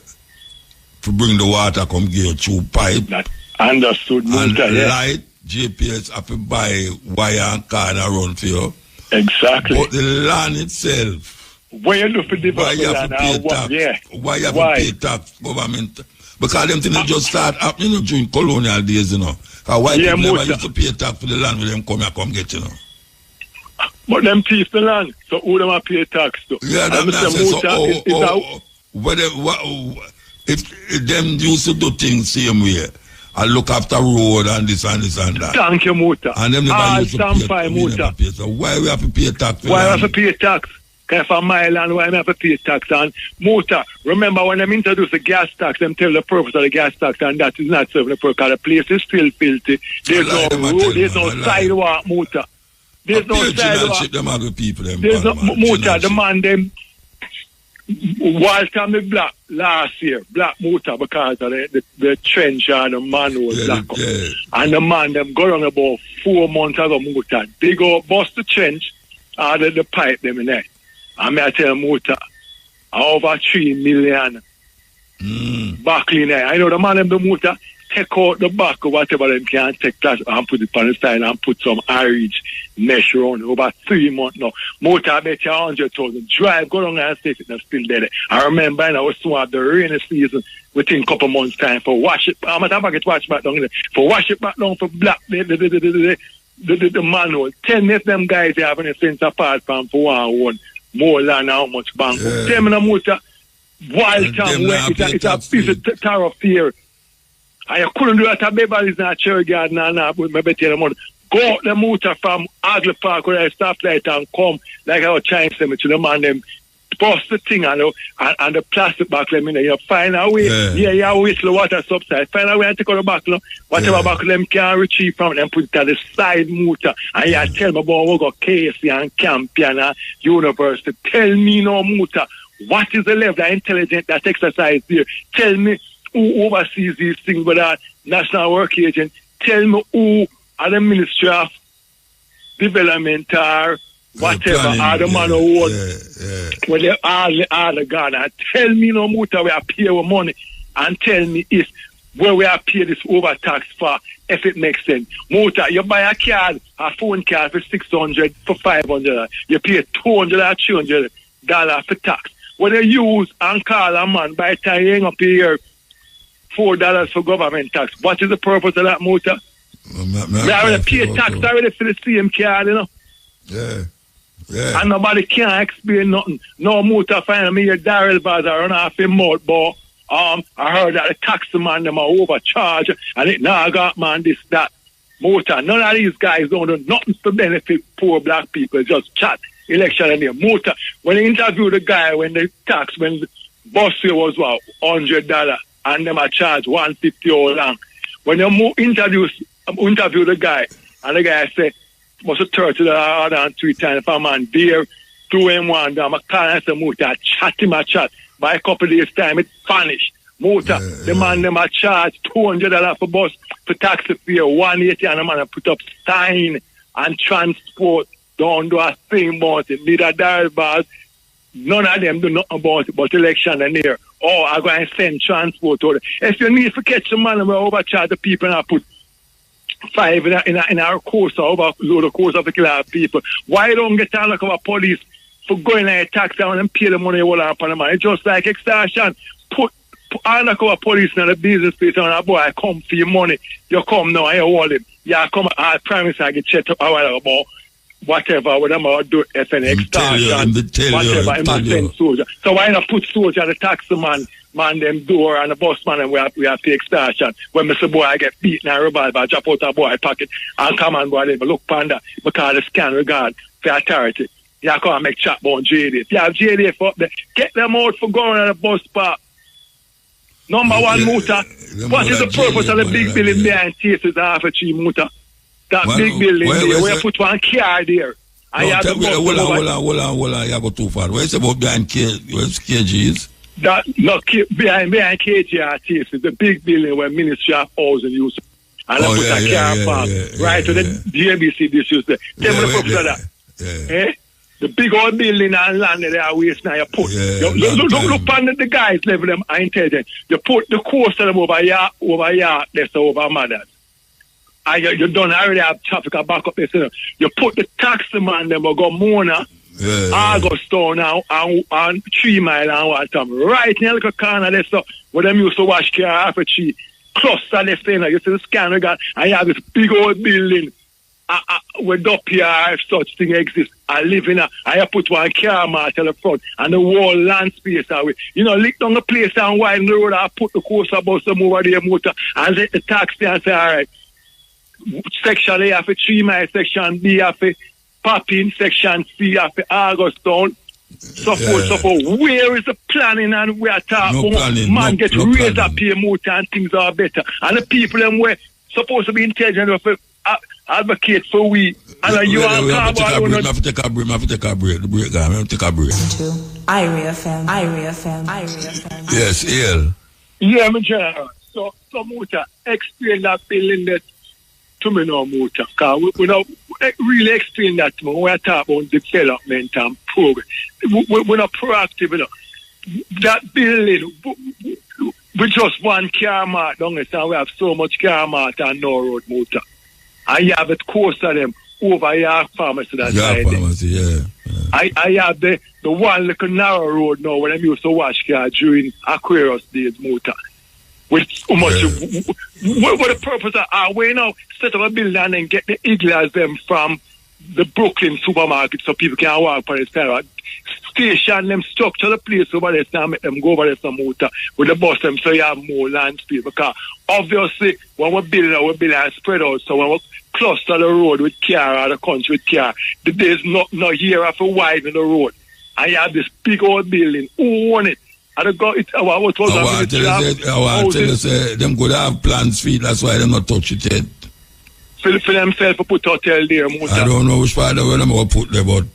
to bring the water come give you through pipe. That understood, Muta, and yeah. light, GPS have to buy wire and cord around for you. Exactly. But the land itself, why you do for why you have to pay tax? Yeah. Why you have to pay tax, government? Because them things just start happening during colonial days, you know. White people never used to pay tax for the land when them come get, you know. But them thief the land, so who them have pay tax to? Yeah, if them used to do things same way, I look after road and this and this and that. Thank you, Muta. And them never used to pay, Muta. So why we have to pay tax for why land? we have to pay tax? Because for my land, why we have to pay tax? And Muta, remember when them introduce the gas tax, them tell the purpose of the gas tax, and that is not serving the purpose. The place is still filthy. There's no road, there's no sidewalk, Muta. There's no sidewalk. There's no Muta, the man them Walter me black last year, black Muta because of the trench and the man was black. And the man them go on about 4 months ago, Muta. They go bust the trench out of the pipe them in there. And I tell Muta, over 3 million back in there. I know the man them the Muta take out the back or whatever them can take that and put it on the side and put some Irish mesh around over 3 months now. Muta I bet you 100,000. Drive, go down and stay it's still there. I remember I was so at the rainy season within a couple months time for wash it. I'm not about to wash back down there. For wash it back down for black the manual. 10 of them guys they having a sense apart from for one more land how much bank. Tell me the Muta wild time where it's a piece of thoroughfare. I couldn't do that at Beverly's in a cherry garden and with my better money. Go out the Muta from Agley Park where I stop light and come like our Chinese cemetery, the man them bust the thing and the plastic back them in there. You find a way, you whistle water subside. Find a way and take out the back, whatever back them can retrieve from them, put it at the side Muta. And you tell me about we got Casey and Campion and University. Tell me no Muta, what is the level of intelligence that exercise there? Tell me who oversees these things with our National Work Agent. Tell me who are the Ministry of Development or whatever, are the man who won. When they all the Ghana. Tell me no Muta we are pay our money and tell me if where we are pay this overtax for, if it makes sense. Muta, you buy a card, a phone card for 600, for 500, you pay $200 or $300 for tax. When you use and call a man, by the time you ain't gonna pay your $4 for government tax, what is the purpose of that, Muta? We already pay tax already for the same card, you know. And nobody can explain nothing. No Muta find me your Darrell bars are run off in mouth, but I heard that the tax man them are overcharged and it now got man this, that. Muta, none of these guys don't do nothing to benefit poor black people, just chat. Election and Muta, when they interview the guy when the tax, when the bus fare was what, $100 and them are charged $150 all long. When you interview the guy and the guy say, must have $30 and 3 times for a man there, 2 in 1 down. I can't say Muta, chat him a chat. By a couple of days time, it vanished. Muta, the man them a charge $200 for bus for taxi fare, $180 and the man put up sign and transport. Don't do a thing about it. Neither Darrell bars, none of them do nothing about it, but election and here. Oh, I'm going to send transport to them. If you need to catch the man, we overcharge the people and I put 5 in our course, overload the course of the killer people. Why don't get on like our police for going in a tax down and pay the money all up on the man. It's just like extortion. Put undercover police in the business place and a boy come for your money. You come now and you hold him. You come, I promise I get checked up a while about whatever, whatever I do, if an extortion, whatever, I must send soldier. So why not put soldier, the taxi man them door and the bus man and we have to extortion. When Mr. Boy I get beaten and revolver, drop out a boy pocket and come and boy, but look panda, because the scan regard for authority. You can't make chat about JD. If you have JD up there, get them out for going on the bus park. Number one, muta. What is the purpose of the big building behind Thesis half a tree, muta? That big building there, where you put one car there. Hold on, you go too far. Where's about behind KGs? That, no, behind KGR Thesis, the big building where Ministry of Housing use. And I put a car park right to the DMBC this use there. Tell me the purpose of that. Eh? The big old building and land there are waste now. You put look on the guys level them are intelligent. You put the course of them over here, that's over mothers. And you don't already have traffic back up there. You put the taxi man them will go Mona, Augusto now and 3 Mile and what time. Right in the little corner there, so where them used to wash car half a tree. Cluster left there, you see the scanner gun, and you have this big old building. With up here, if such thing exists, I live in I put one car mark at the front and the whole land space away. You know, lick down the place and widen the road, I put the coaster bus some over there motor and let the taxi and say, all right, section A have a 3 Mile, section B have a Popping, section C have a Augustown. So forth. Where is the planning and we are talking about man get raised up here motor and things are better. And the people them were supposed to be intelligent of advocate for we and you are have to take a break. Irie FM. Yes, Ian. Yeah, my general. So Muta, explain that building that to me now, Muta. Because we don't really explain that to me. We are talking about development and progress. We're not proactive, you know. That building, we just one car mark down there, and we have so much car mark and no road, Muta. I have it close to them over York Pharmacy that side. I have the one little narrow road now where I used to wash car during Aquarius days, Muta. With how much what the purpose of we now set up a building and then get the iglas them from the Brooklyn supermarket so people can walk for the side. Station them stuck to the place over there and make them go over there some Muta with the bus them so you have more land space, because obviously when we're building and spread out, so when we cluster the road with car or the country with car, there's no here of a widen the road. And you have this big old building. Who own it? I tell you, them could have plans for it, that's why they not touch it yet. For themselves to put hotel there, Muta. I don't know which part of them will put there, but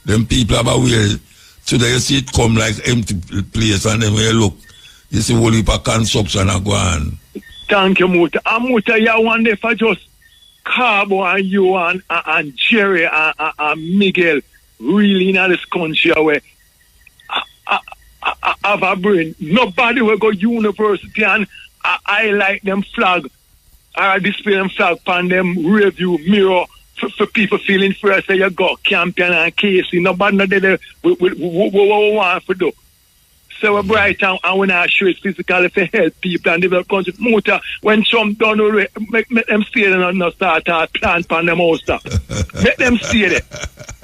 them people have a way. Today you see it come like empty place, and then when you look, you see whole heap of construction and go on. Thank you, Muta. And Muta, you one day for just Carbo and you and Jerry and Miguel really in this country where have a brain. Nobody will go university and I like them flag or display them flag on them review mirror for people feeling first say you got Campion and Casey. Nobody know that we want to do. So we're bright and when I show it physically to help people and develop country. Muta, when Trump done make them stay there and not start a plant on them house. Make them stay there.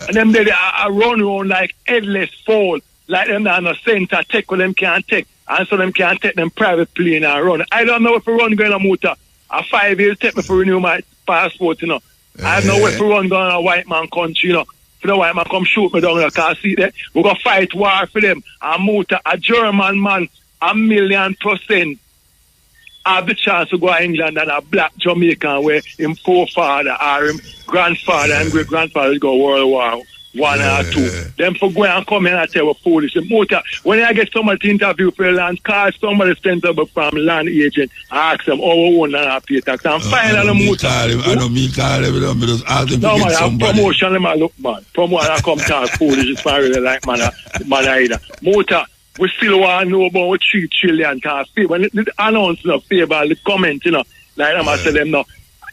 And them they run around like headless fowl. Like them down the center, take what them can't take. And so them can't take them private plane and run. I don't know if we run going on Muta. 5 years take me for renew my passport, you know. I don't know if we run going on a white man country, you know. For the white man come shoot me down there, because see that we're going to fight war for them. And Muta, a German man, 1,000,000% have the chance to go to England and a black Jamaican where him forefather or him grandfather and great grandfather go World War I or II. Them for go and come in and tell we're foolish. Muta, when I get somebody to interview for a land, call somebody sent up from land agent, ask them, we own and pay tax. And finally, Muta. I don't mean call them, but just ask them to get somebody. Promotion, them look, man. Promotion, I come talk foolish. It's not really like man either. Muta, we still want to know about 3 trillion tax. When the announcement of favor, the comment, you know, like them, I say them now.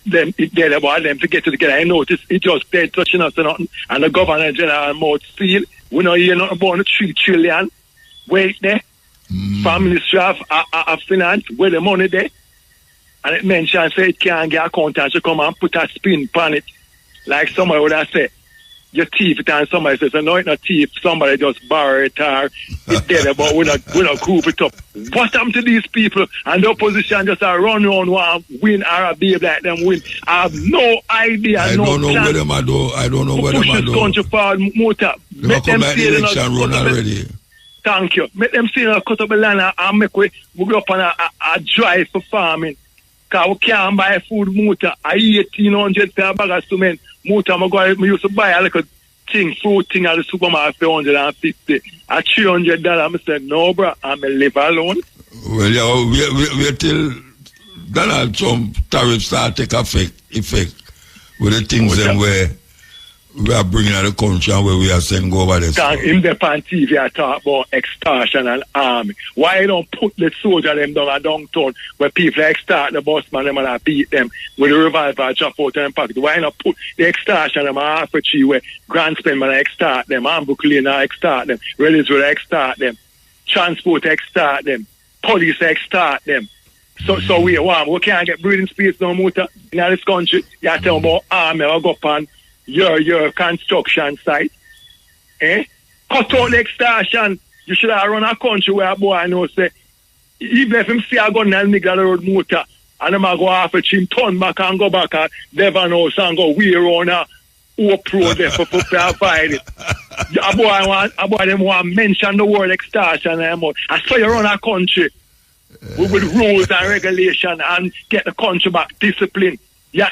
Them it about them to get it together. I notice it just dead touching us and nothing. And the governor general mouth seal We know you're not about the 3 trillion. Wait there. From Ministry of Finance, where the money there. And it mentions say it can't get accountants to come and put a spin on it. Like somebody would have said, you thief it, and somebody says, no, it's not thief, somebody just borrow it or it's dead, but we not group it up. What happened to these people? And the opposition just run around and win or behave like them win. I have no idea. I don't know where them are do. I don't know where them are do. Push this country forward, Muta. They come back the election run already. Thank you. Make them see cut up the land and make we go up on a drive for farming. Because we can't buy food, Muta. I 1,800 for a bag of cement. Muta, I used to buy a little fruit thing at the supermarket for $150. At $300, I said, no, bro, I'm going to live alone. Well, yeah, we're till Donald Trump tariffs start take effect with the things them where we are bringing out the country and where we are sending go over there. In the pan TV, I talk about extortion and army. Why you don't put the soldier them down at downtown where people extort the busman them and I beat them with a revolver drop out and pocket? Why not put the extortion them at Alpha where Grand Spendman extort them, Ambuck Lane extort them, Rellis will extort them, Transport extort them, Police extort them. So we can't get breathing space no more in this country. You tell about army or go up on your construction site. Cut out the extortion. You should have run a country where a boy I know say, even if him see a gun and nigga the road motor, and him go off a him turn back and go back at Devon House and go wear on a Oak Road there for provide it. A boy them want mention the word extortion anymore. I saw you run a country with rules and regulation and get the country back discipline. You have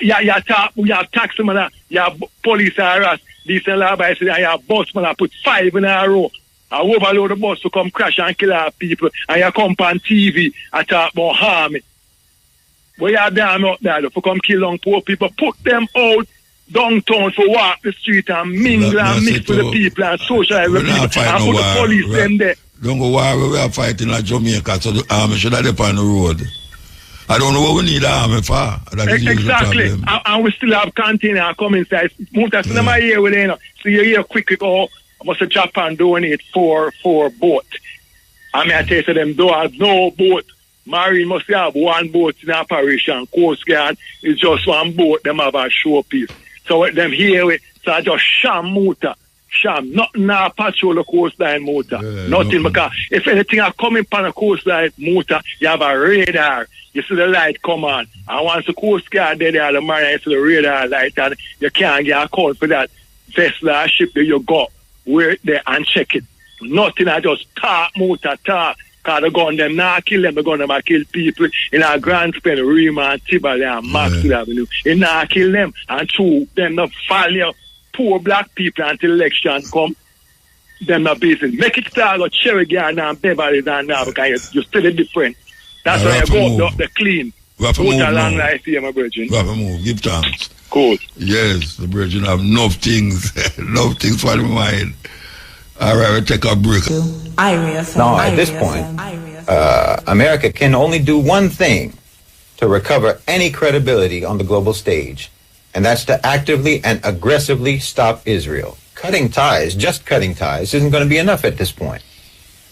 taxman, you have police harass, decent law by saying you have busman that put 5 in a row. I overload the bus to come crash and kill our people, and you come on TV and talk about harm. But you are damn out there to come kill young poor people. Put them out downtown for walk the street and mingle and mix with the people and socialize with the people and put the police them there. Don't go war, we are fighting like Jamaica, so the army should have on the road. I don't know what we need the army for. Exactly. And we still have container coming inside. Muta, so my here with you. So you hear quickly, I must have Japan donate for boat. I mean, I tell you, them don't have no boat. Marine must have one boat in operation. Coast Guard is just one boat. Them have a showpiece. So them here with, so I just sham Muta. Sham, nothing now patrol the coastline motor. Nothing because if anything are coming upon a coastline motor, you have a radar. You see the light come on. And once the Coast Guard there, the marine, you see the radar light and you can't get a call for that vessel or ship that you go where there and check it. Nothing, I just talk motor, talk. Because the gun them now kill them, the gun them kill people in our Grand Spend, Rima and Tibali and Maxwell Avenue. It now kill them and two, them not follow poor black people until election come. Them not busy. Make it start with Cherry Garden and Beverly and now because you're still different. That's why you go up the clean. We have to move now. Long life here, my virgin. We have to move. Give thanks. Cool. Yes, the virgin have enough things. Enough things for the mind. All right, we'll take a break. Now, at this point, America can only do one thing to recover any credibility on the global stage, and that's to actively and aggressively stop Israel. Cutting ties, just cutting ties, isn't going to be enough at this point.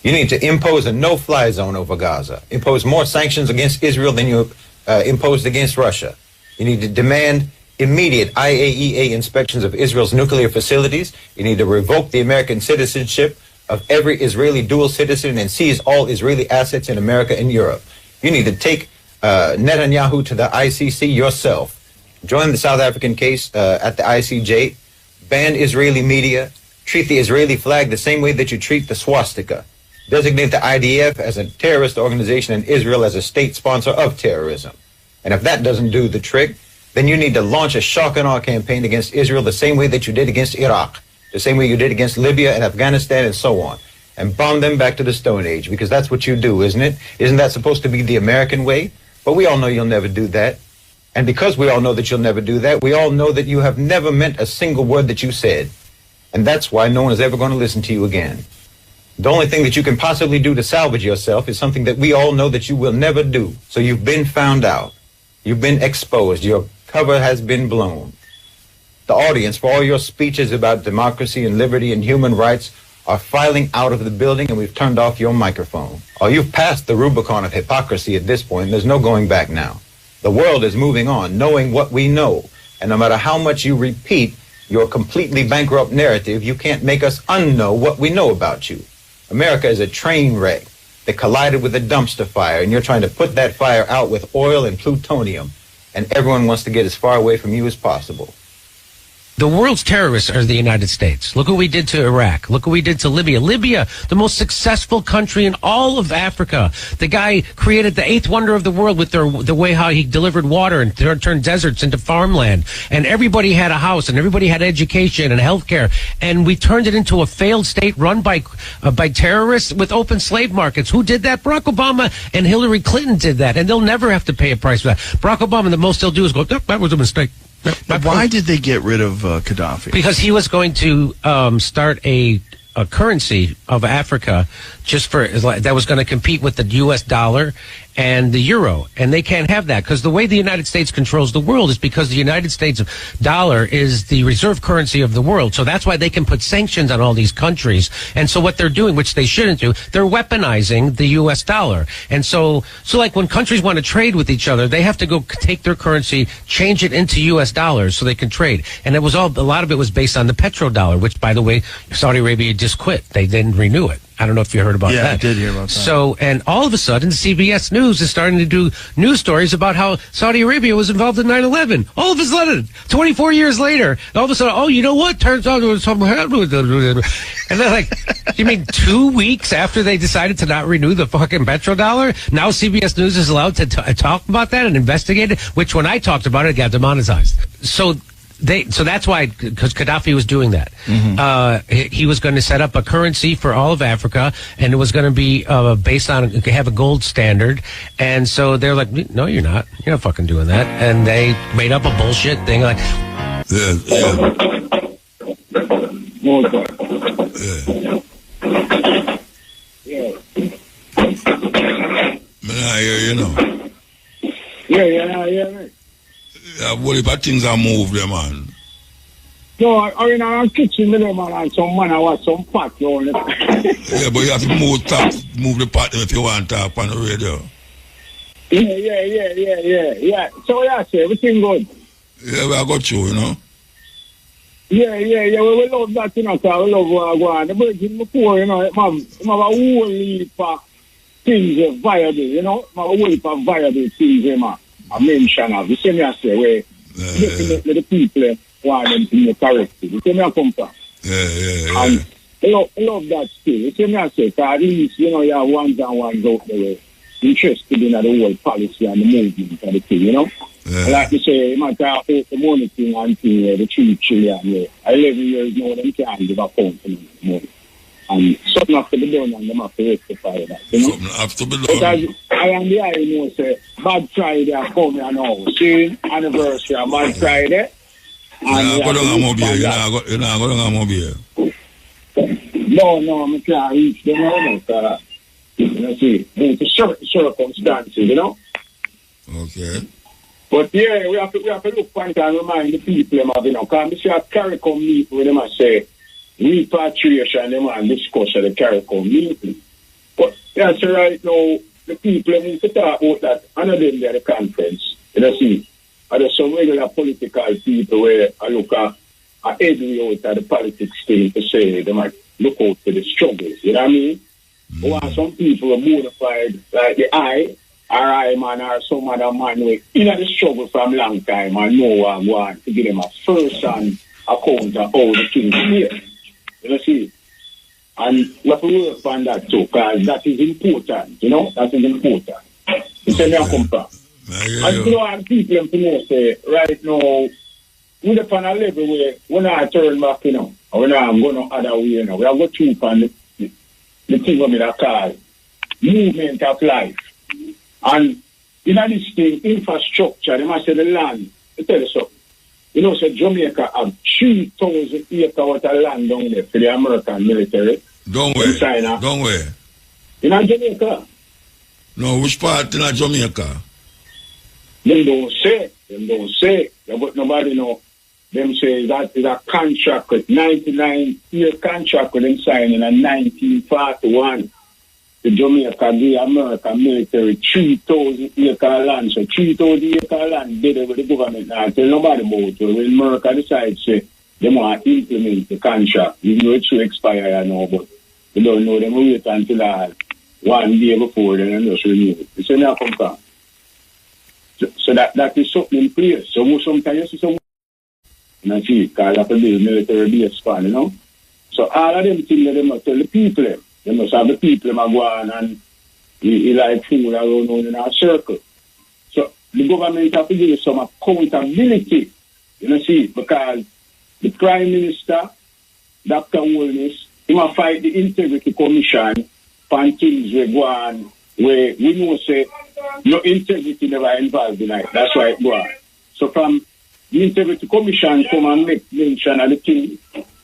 You need to impose a no-fly zone over Gaza, impose more sanctions against Israel than you imposed against Russia. You need to demand immediate IAEA inspections of Israel's nuclear facilities. You need to revoke the American citizenship of every Israeli dual citizen and seize all Israeli assets in America and Europe. You need to take Netanyahu to the ICC yourself. Join the South African case at the ICJ. Ban Israeli media. Treat the Israeli flag the same way that you treat the swastika. Designate the IDF as a terrorist organization and Israel as a state sponsor of terrorism. And if that doesn't do the trick, then you need to launch a shock and awe campaign against Israel the same way that you did against Iraq, the same way you did against Libya and Afghanistan and so on, and bomb them back to the Stone Age, because that's what you do, isn't it? Isn't that supposed to be the American way? But we all know you'll never do that. And because we all know that you'll never do that, we all know that you have never meant a single word that you said. And that's why no one is ever going to listen to you again. The only thing that you can possibly do to salvage yourself is something that we all know that you will never do. So you've been found out. You've been exposed. Your cover has been blown. The audience for all your speeches about democracy and liberty and human rights are filing out of the building, and we've turned off your microphone. Oh, you've passed the Rubicon of hypocrisy at this point. There's no going back now. The world is moving on, knowing what we know. And no matter how much you repeat your completely bankrupt narrative, you can't make us unknow what we know about you. America is a train wreck that collided with a dumpster fire, and you're trying to put that fire out with oil and plutonium, and everyone wants to get as far away from you as possible. The world's terrorists are the United States. Look what we did to Iraq. Look what we did to Libya. Libya, the most successful country in all of Africa. The guy created the eighth wonder of the world with the way how he delivered water and turned deserts into farmland. And everybody had a house and everybody had education and healthcare. And we turned it into a failed state run by terrorists with open slave markets. Who did that? Barack Obama and Hillary Clinton did that. And they'll never have to pay a price for that. Barack Obama, the most they'll do is go, that was a mistake. But why did they get rid of Gaddafi? Because he was going to start a currency of Africa just for that was going to compete with the U.S. dollar and the euro, and they can't have that because the way the United States controls the world is because the United States dollar is the reserve currency of the world. So that's why they can put sanctions on all these countries. And so what they're doing, which they shouldn't do, they're weaponizing the U.S. dollar. And so like when countries want to trade with each other, they have to go take their currency, change it into U.S. dollars so they can trade. And a lot of it was based on the petrodollar, which, by the way, Saudi Arabia just quit. They didn't renew it. I don't know if you heard about that. Yeah, I did hear about that. So, and all of a sudden, CBS News is starting to do news stories about how Saudi Arabia was involved in 9/11. All of a sudden, 24 years later, all of a sudden, oh, you know what? Turns out there was something happened. And they're like, you mean 2 weeks after they decided to not renew the fucking petrodollar? Now CBS News is allowed to talk about that and investigate it, which when I talked about it got demonetized. So that's why, because Gaddafi was doing that. Mm-hmm. He was going to set up a currency for all of Africa, and it was going to be based on, have a gold standard. And so they're like, no, you're not. You're not fucking doing that. And they made up a bullshit thing like... You know. Yeah. What if things are moved there, man? No, I mean, I'm kitchen there, man, and some man, I want some pot, you know. Yeah, but you have to move the pot if you want to talk on the radio. Yeah. So, yeah, say, everything good? Yeah, I got you know. Yeah, we love that, you know, because we love what I go on. The birds before, you know, have a whole heap of things viable, you know, have a whole heap of viable things, man. I mention of the same as say where definitely the people want them to be corrected. The same I come from. Yeah. And I love that still. The same I say, because at least, you know, you have ones and ones out there interested in the whole policy and the movement and the thing, you know. Yeah. Like you say, you might talk about the money thing and thing, the 3 trillion, 11 years now, them can't give a count to money. And something has to be done and them have to rectify that, you know. Something has to be done. Because I am the eye, you know, say, Bad Friday are coming now. See, anniversary of Bad Friday. And go down a mobile. You're not going on a mobile. No, I can't reach them now, because, you know, see, it's a certain circumstances, you know. Okay. But yeah, we have to look point and remind the people, you know, because we see a CARICOM meet with them and say, repatriation, them and discuss the CARICOM meeting. But that's right now, the people need to talk about that. I know them there at the conference. You know, see, there's some regular political people where I look at every out at the politics thing to say they might look out for the struggles. You know what I mean? While some people are modified, like the I man, or some other man who in the struggle from a long time and know what I want to give them a first-hand account of how the things here. You know, see? And we have to work on that too, because that is important, you know? That is important. You say, I come from. And you know, and people to know, say, right now, we're upon a level where we're not turn back, you know, or we're not going no other way, you know. We have got to on the thing of it call movement of life. And in this thing, infrastructure, they must say the land. I tell you something. You know, so Jamaica have 3,000 acres worth of land down there for the American military. Don't worry. In Jamaica. No, which part in Jamaica? Them don't say. But nobody know. them say that is a contract with 99-year contract with them signing in 1941. The Jamaica gave America military 3,000 acre land. So 3,000 acre land did with the government now. Tell nobody about it. When America decides to they want to implement the contract, even though it's to expire now, but they don't know them wait until 1 day before then and just renew it. You see me come from. So that is something in place. So sometimes you see some and see because that will be military base span, you know. So all of them things that they must tell the people them. They must have the people them go on and he like fool around in a circle. So the government have to give some accountability, you know, see, because the Prime Minister, Dr. Holness, he must fight the Integrity Commission for things we go on where we know say no integrity never involved in it. That's why it go on. So from the Integrity Commission come and make mention of the thing,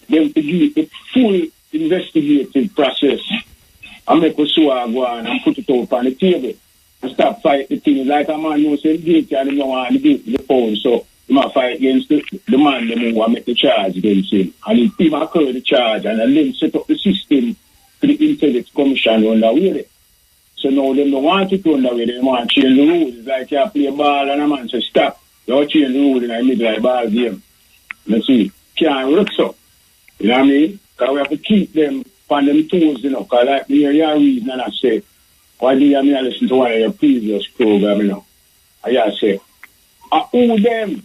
them to give the full investigative process and make us go on and put it up on the table and start fight the thing. Like a man knows him guilty and he don't want to give the phone. So he might fight against the man who will make the charge against him. And if he might carry the charge and then set up the system for the Integrity Commission underway. So now they don't want it underway, they want to change the rules. It's like you play a ball and a man says stop. Don't change the rules in the middle of the ball game. Let's see. Can't work so. You know what I mean? Because we have to keep them on them toes, you know. Because like me, you're reading and I say, why do you listen to one of your previous program, you know? And I say, who them?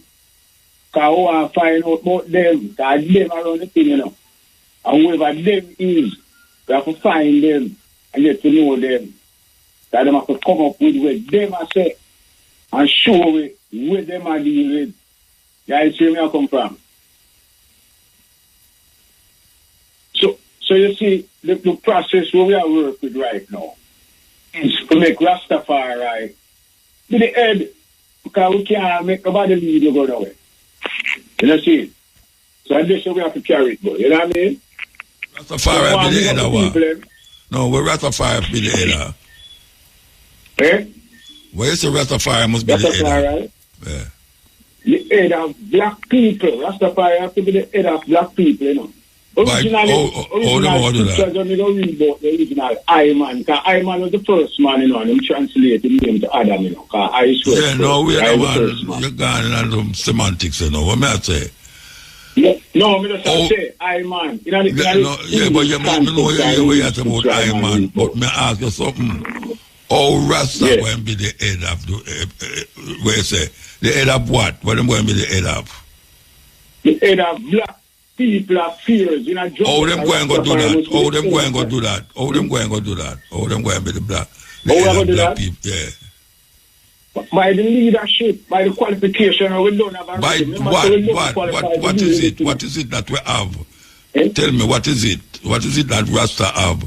Because I want to find out about them. Because them around the thing, you know. And whoever them is, we have to find them and get to know them. That them have to come up with what them I say and show it where them are dealing with. You guys see where I come from? So you see, the process where we are working with right now is to make Rastafari be the head, because we can't make nobody lead you go that way. You know see? So this we have to carry it, boy. You know what I mean? Rastafari be the head of what? No, where Rastafari be the head of? Eh? Where you say Rastafari must be the head of? Yeah. The head of black people. Rastafari have to be the head of black people, you know. Originally, the original I-Man, because I-Man was the first man, you know, and him translated the name to Adam, you know, because I swear. Yeah, no, we are the one, you're going on some semantics, you know, what may I say? Yeah, no, I just say I-Man. You know, yeah, but you know where you're about I-Man, but may I ask you something? Oh, Rasta going to be the head of, where you say, the head of what? What am going to be the head of? The head of black people are fears, you know. Oh, them going to do that. Oh, them going to do that. Oh, them going to do that. Oh, them going to be the black. The head of black people, yeah. By the leadership, by the qualification, we don't have a by what is it? What is it that we have? Eh? Tell me, what is it? What is it that Rasta have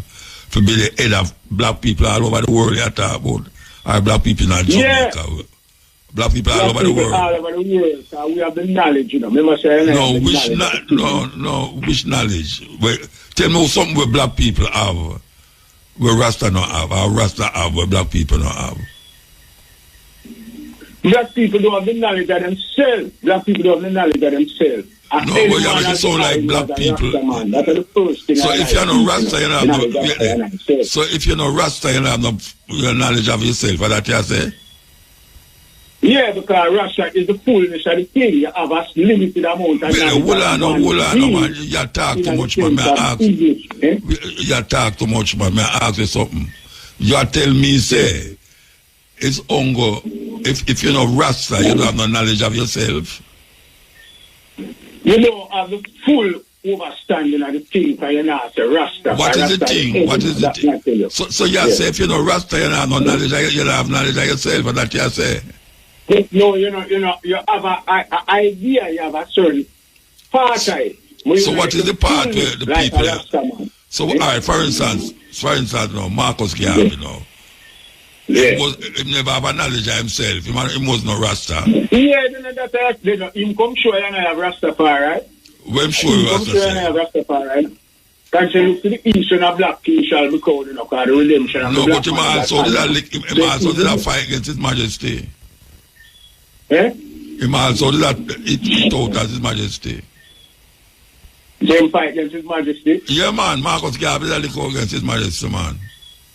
to be the head of black people all over the world you talk about? Or black people in Jamaica? Yeah. Black people all over the world. All over the world. So we have the knowledge, you know. Which knowledge? Tell me something where black people have, where Rasta not have, or Rasta have, where black people not have. Black people don't have the knowledge of themselves. Black people don't have the knowledge of themselves. No, but you have to sound like black people. That's the first thing. So if you're no Rasta, you don't have no. So if you're no Rasta, you don't have no knowledge of yourself. What that you say? Yeah, because Rasta is the fullness of the thing. You have a limited amount of knowledge. Hold on, man. You talk too much, man. You talk too much, man. May I ask you something? You tell me, say, it's ongo. If you're no Rasta, you don't have no knowledge of yourself. You don't have the full understanding of the thing, because you're not a Rasta. What is the thing? What is the thing? So you say if you're no Rasta, you don't have no knowledge, you don't have knowledge of yourself, and that you say? No, you have an idea, you have a certain part of it. So what is the part where the like people have? So, all right, for instance, no, Marcus Garvey, you know. Yeah. He never have a knowledge of himself. He was no Rasta. Yeah, him come sure you have Rastafari, right? Well, I'm sure you have Rastafari. Can you look to the east and a black king shall be called, you know, because the redemption of the black but him also did a fight against His Majesty. Eh? Him also that it out as His Majesty. Them fight against His Majesty? Yeah, man. Marcus Garvey is a lick out against His Majesty, man.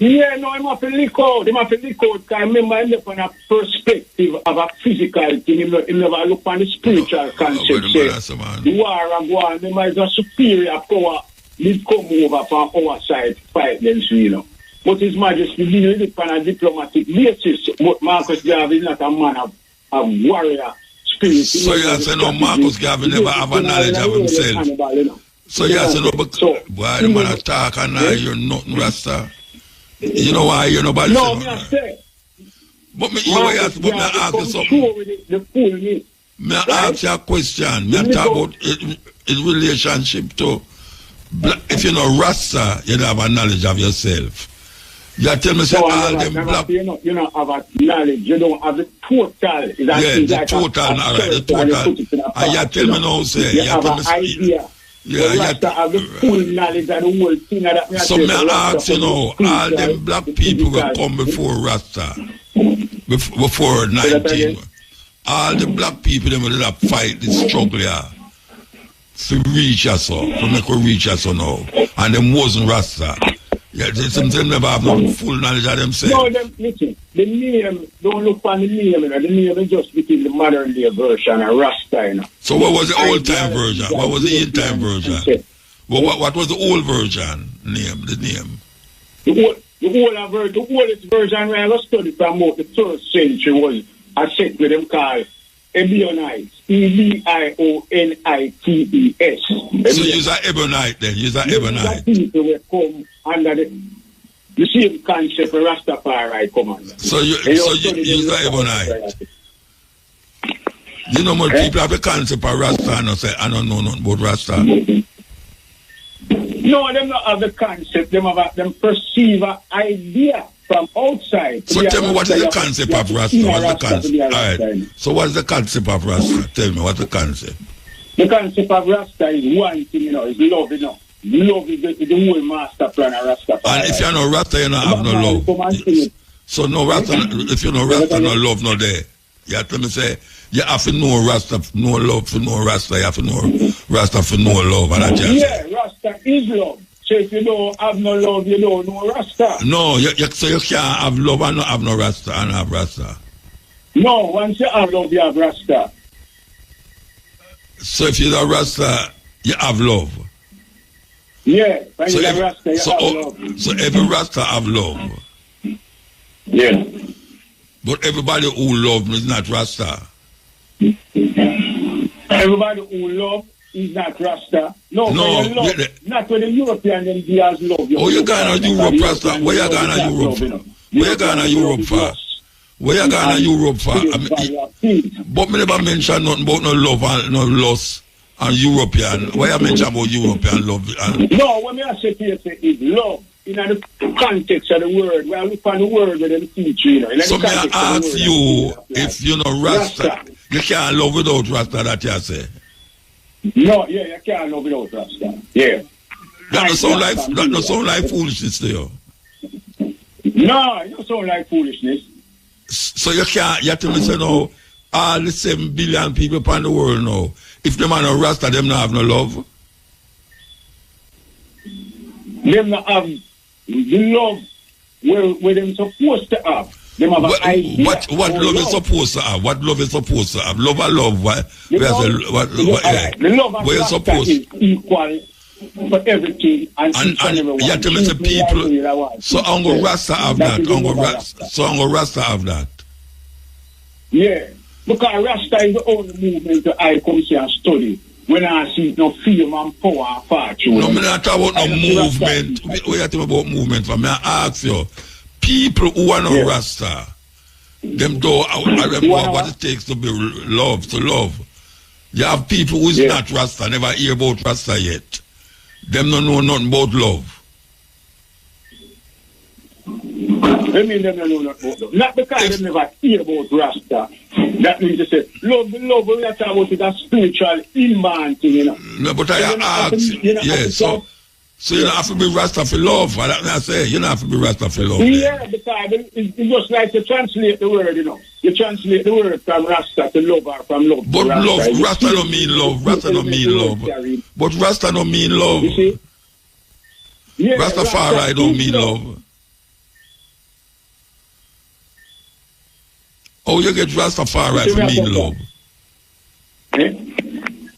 Yeah, no, him have to lick out. Him have to lick out because remember him look on a perspective of a physical thing. Him never look on the spiritual concept. The war of war, remember is a superior power did come over from our side to fight against you, you know. But His Majesty didn't look on a diplomatic basis. But Marcus Garvey is not a man of warrior spirit. So you say no, Marcus Garvey never have a knowledge of himself. So you say no, but why the man attack and now you're nothing Rasta? You know why you're nobody? No, me I say. But me, you ask you something. Me ask you a question. Me talk about his relationship to. If you know Rasta, you don't have a knowledge of yourself. You tell me say all them black. You don't have a knowledge. You don't have the total. The total. All right, the total. And you tell me now say. You have an idea. Yeah, you have the full knowledge of the whole thing. So me ask you know, all them black people will come before Rasta, before 19. All the black people them will fight the struggle here to reach us so, to make us reach us so now. And them wasn't Rasta. Yeah, them never have no full knowledge of themselves. No, listen, the name, don't look on the name, you know. The name is just between the modern day version and Rasta, you know. So what was the old time version? What was the old time version? What was the old version name, the name? The oldest version where I was studied from about the 3rd century was a sect with them called Ebionites. Ebionites. So you're an Ebonite then? You're an Ebonite. People will come under the same concept of Rastafari come under. So you're an Ebonite. You know more people have a concept of Rasta and say, I don't know nothing about Rasta. No, them not have the concept. Them perceive an idea from outside. So tell me, what is the concept of Rasta? What's the concept? All right. So what's the concept of Rasta? Tell me, what's the concept? The concept of Rasta is one thing, you know, is love, you know. Love is the whole master plan of Rasta. And if you're no Rasta, you don't have no love. So no Rasta, if you no Rasta, no love, no there. You have to say, you have to know Rasta, no love for no Rasta. You have to know Rasta for no love. And yeah, Rasta is love. So if you don't have no love, you don't know Rasta. No, so you can't have love and not have no Rasta and have Rasta. No, once you have love, you have Rasta. So if you're a Rasta, you have love. Yeah, when you're a Rasta, you have love. So every Rasta have love. Yeah. But everybody who love is not Rasta. Everybody who love is not Rasta. No, love, not when the European and the has love. Oh, you're going to Europe, Rasta. Where you going to Europe for? Where you going to Europe for? Where you going to Europe for? But me never mention nothing about no love and no loss and European. Why you mention about European love? No, what I say to you is love. In the context of the word, we look on the word with them teach, you know. So may I ask you, if you know Rasta, you can't love without Rasta, that you say? No, yeah, you can't love without Rasta. Yeah. That don't sound like foolishness to you. No, it don't sound like foolishness. So you can't, you have to say no, all the 7 billion people upon the world now, if them are no Rasta, them not have no love? Them not have the love where them supposed to have. Them have an idea. What love is supposed to have? What love is supposed to have? Love and love. The love and Rasta is equal for everything and each and everyone. You tell me the people. So Uncle Rasta have that. Uncle Rasta have that. Yeah, because Rasta is the only movement that I come here and study. When I see no fame and power and fortune. No, I'm not talking about no movement. We are talking about movement. For me, I ask you, people who are no Rasta, them do what it takes to be love, to love. You have people who is not Rasta, never hear about Rasta yet. Them don't know nothing about love. I mean, them don't know nothing about love. Not because they never hear about Rasta. That means to say, love, we are talking about it as spiritual, inman thing, you know. No, but I ask, So you don't have to be Rasta for love. That's what I say. You don't have to be Rasta for love. Yeah, because it's just like to translate the word, you know. You translate the word from Rasta to love or from love but to Rasta. Love, Rasta don't mean love. Rasta don't mean love. But Rasta don't mean love. You see? Yeah, Rastafari don't mean love. Oh, you get Rastafari for mean love.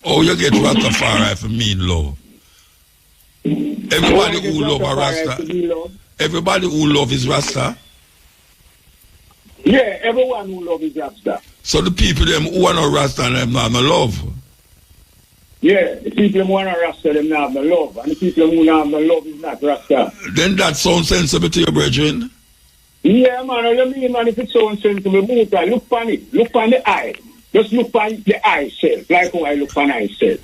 Oh, you get Rastafari for mean love. Everybody who love a Rasta. Everybody who love is Rasta. Yeah, everyone who love is Rasta. So the people them who are not Rasta and them not no love. Yeah, the people who are not Rasta them not have no love. And the people who not have no love is not Rasta. Then that sounds sensible to your brethren. Yeah, man, I mean, man, if it sounds sensible, muta, look on it. Look on the eye. Just look on the eye self, like how I look on myself.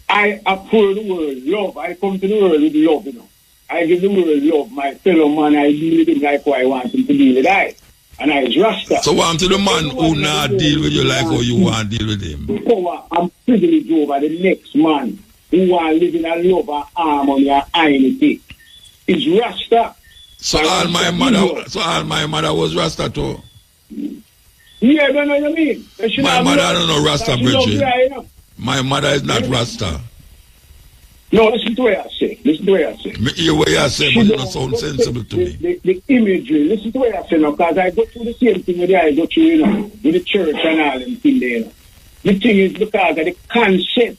I approve the world love. I come to the world with love, you know. I give the world love. My fellow man, I deal with him like how I want him to deal with I. And I is Rasta. So I'm to the man who not deal with you like how you want to deal with him. Power and privilege over the next man who want to live in a love and harmony and unity. Is Rasta. So all my mother was Rasta too. Yeah, don't know what you mean. My mother don't know Rasta, Bridget. My mother is not Rasta. No, listen to what I say. Listen to what I say. Me hear what you say, but it don't sound sensible to me. The imagery, listen to what I say now, because I go through the same thing with I go through, you know, with the church and all them thing there, you know. The thing is because of the concept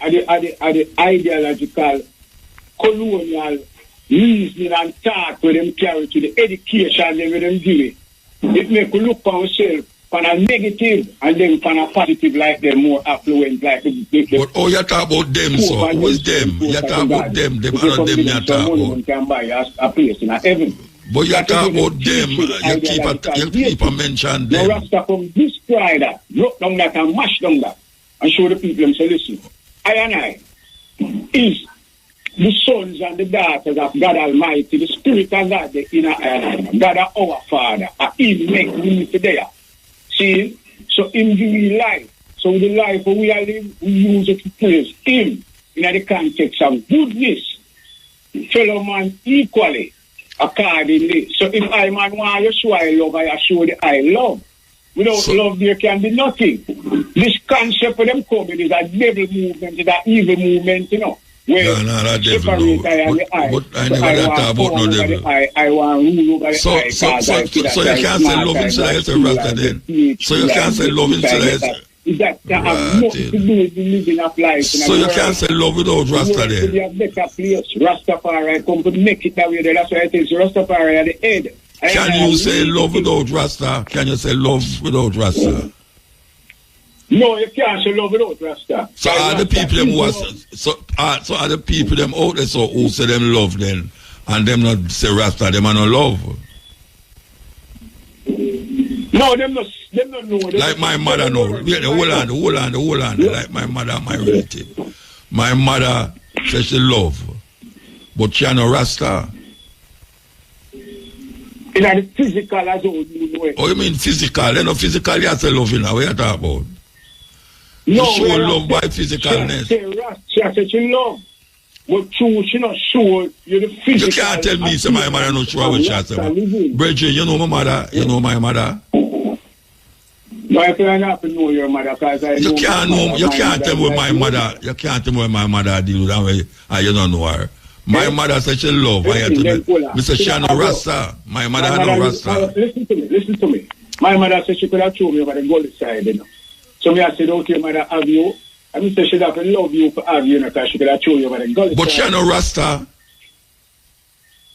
of the ideological, colonial reasoning and thought with them carry to the education they with them give it. It make you look on yourself from a negative and then from a positive like they're more affluent like But oh, you talk about them, so who is them? You talk about them are them you talk about. Can buy a place in heaven. But you talk about them, you keep a mention them. Now Rasta come destroy that, drop down that and mash down that and show the people them say, listen, I is the sons and the daughters of God Almighty, the Spirit of God, the inner God our Father, and He make me today. See? So Him give me life. So the life we are living, we use it to praise Him in the context of goodness, fellow man equally, accordingly. So if I man want to show I love, I show the I love. Without love, there can be nothing. This concept of them coming is a devil movement, is an evil movement, you know. Where that devil, no. But I never talk about no devil. I want rule over the so you can't say love instead of say Rasta then. So you can't say love instead of that have nothing to do with the living of life. So you can't say love without Rasta then. We have better place. Rastafari come to make it that way. That's why I think Rastafari at the head. Can you say love without Rasta? Can you say love without Rasta? No, you can't say love without Rasta. So are the people them who are so are the people them out there so who say them love then and them not say Rasta, them are not love? No, them not know. Like my mother know. Hold on. Like my mother, my relative. My mother says she love, but she no Rasta. In the physical as well, you know. Oh, you mean physical? You know, physical you have to love, you know, what you talk about? No, you show love by physicalness. She said she love, but true, she not sure you're the physical. You can't tell me, say my mother not sure what she said. Bridget, you know my mother? You know my mother? No, I can't know your mother because I you can't know. You can't tell me my mother. You can't tell me my mother deal that way, and you don't know her. My mother said she love. I had to Mr. She no Rasta. My mother no Rasta. Listen to me. My mother said she could have thrown me over the gully side, you know. So me I said, okay, mother, have you? And Mr. She have to love you for have you, because she could have thrown you over the gully but side. But she no Rasta.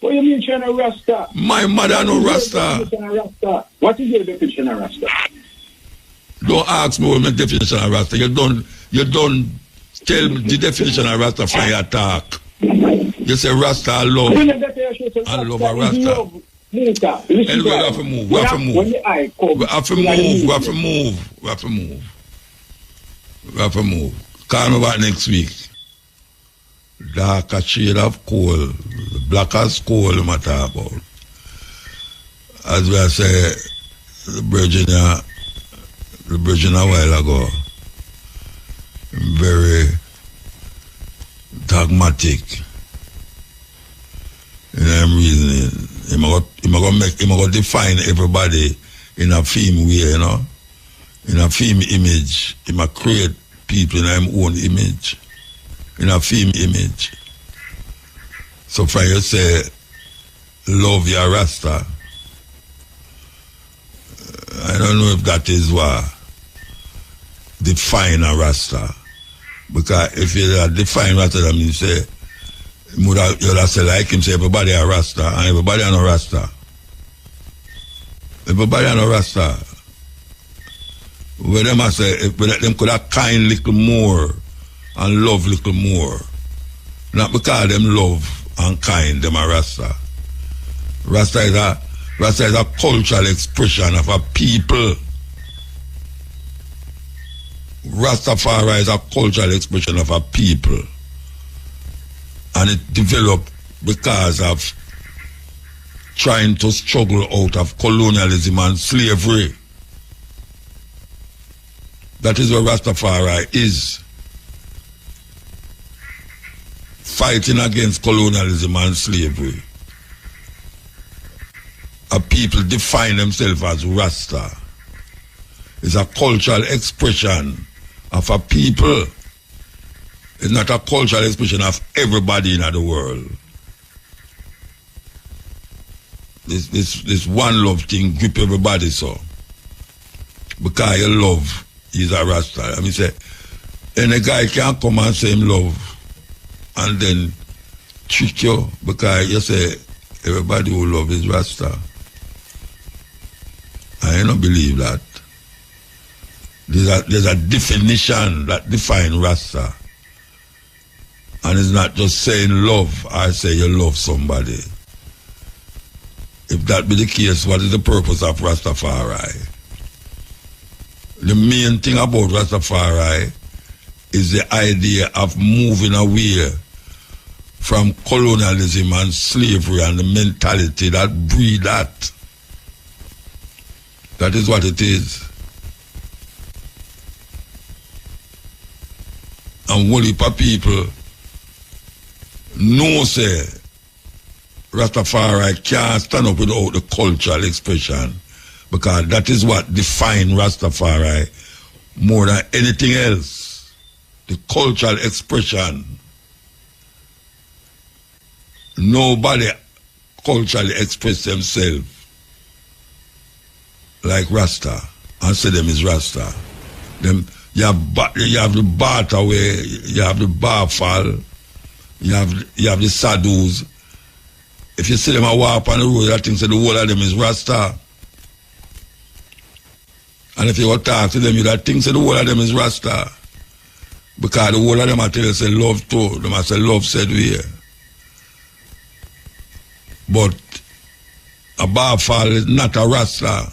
What do you mean she no Rasta? My mother no Rasta. What is your definition of Rasta? Don't ask me what my definition of Rasta. You don't tell me the definition of Rasta from your talk. You say Rasta I love. I love a Rasta. Muta. And we have to move. We have to move. We have to move. We have to move. We have to move. We have to move. Call me back next week. Darker shade of coal. The black as coal we talk about. As we say, the Virgin a while ago. Very dogmatic. them reasoning. Him go define everybody in a film way, you know. In a film image. Him a create people in his own image. In a film image. So for you say, love your Rasta. I don't know if that is what define a Rasta. Because if you define Rasta, that means you say, you'll say like him, say everybody a Rasta, and everybody a no Rasta. Everybody a no Rasta. Where them say, them could have kind little more and love little more. Not because them love and kind, them a Rasta. Rasta is a cultural expression of a people. Rastafari is a cultural expression of a people. And it developed because of trying to struggle out of colonialism and slavery. That is what Rastafari is. Fighting against colonialism and slavery. A people define themselves as Rasta. It's a cultural expression of a people. It's not a cultural expression of everybody in the world. This one love thing grip everybody so. Because your love is a Rasta. I mean say, any guy can't come and say him love and then trick you because you say everybody who love is Rasta. I don't believe that. There's a definition that defines Rasta. And it's not just saying love, I say you love somebody. If that be the case, what is the purpose of Rastafari? The main thing about Rastafari is the idea of moving away from colonialism and slavery and the mentality that breed that. That is what it is. And one heap of people know say Rastafari can't stand up without the cultural expression because that is what defines Rastafari more than anything else. The cultural expression. Nobody culturally express themselves like Rasta and say them is Rasta. Them you have the Bata way, you have the Barfal, you have the Sadus. If you see them a walk on the road, I think so the whole of them is Rasta. And if you go talk to them, you think so the whole of them is Rasta. Because the whole of them I tell you say love too. Them I say love said we here. But a Barfal is not a Rasta.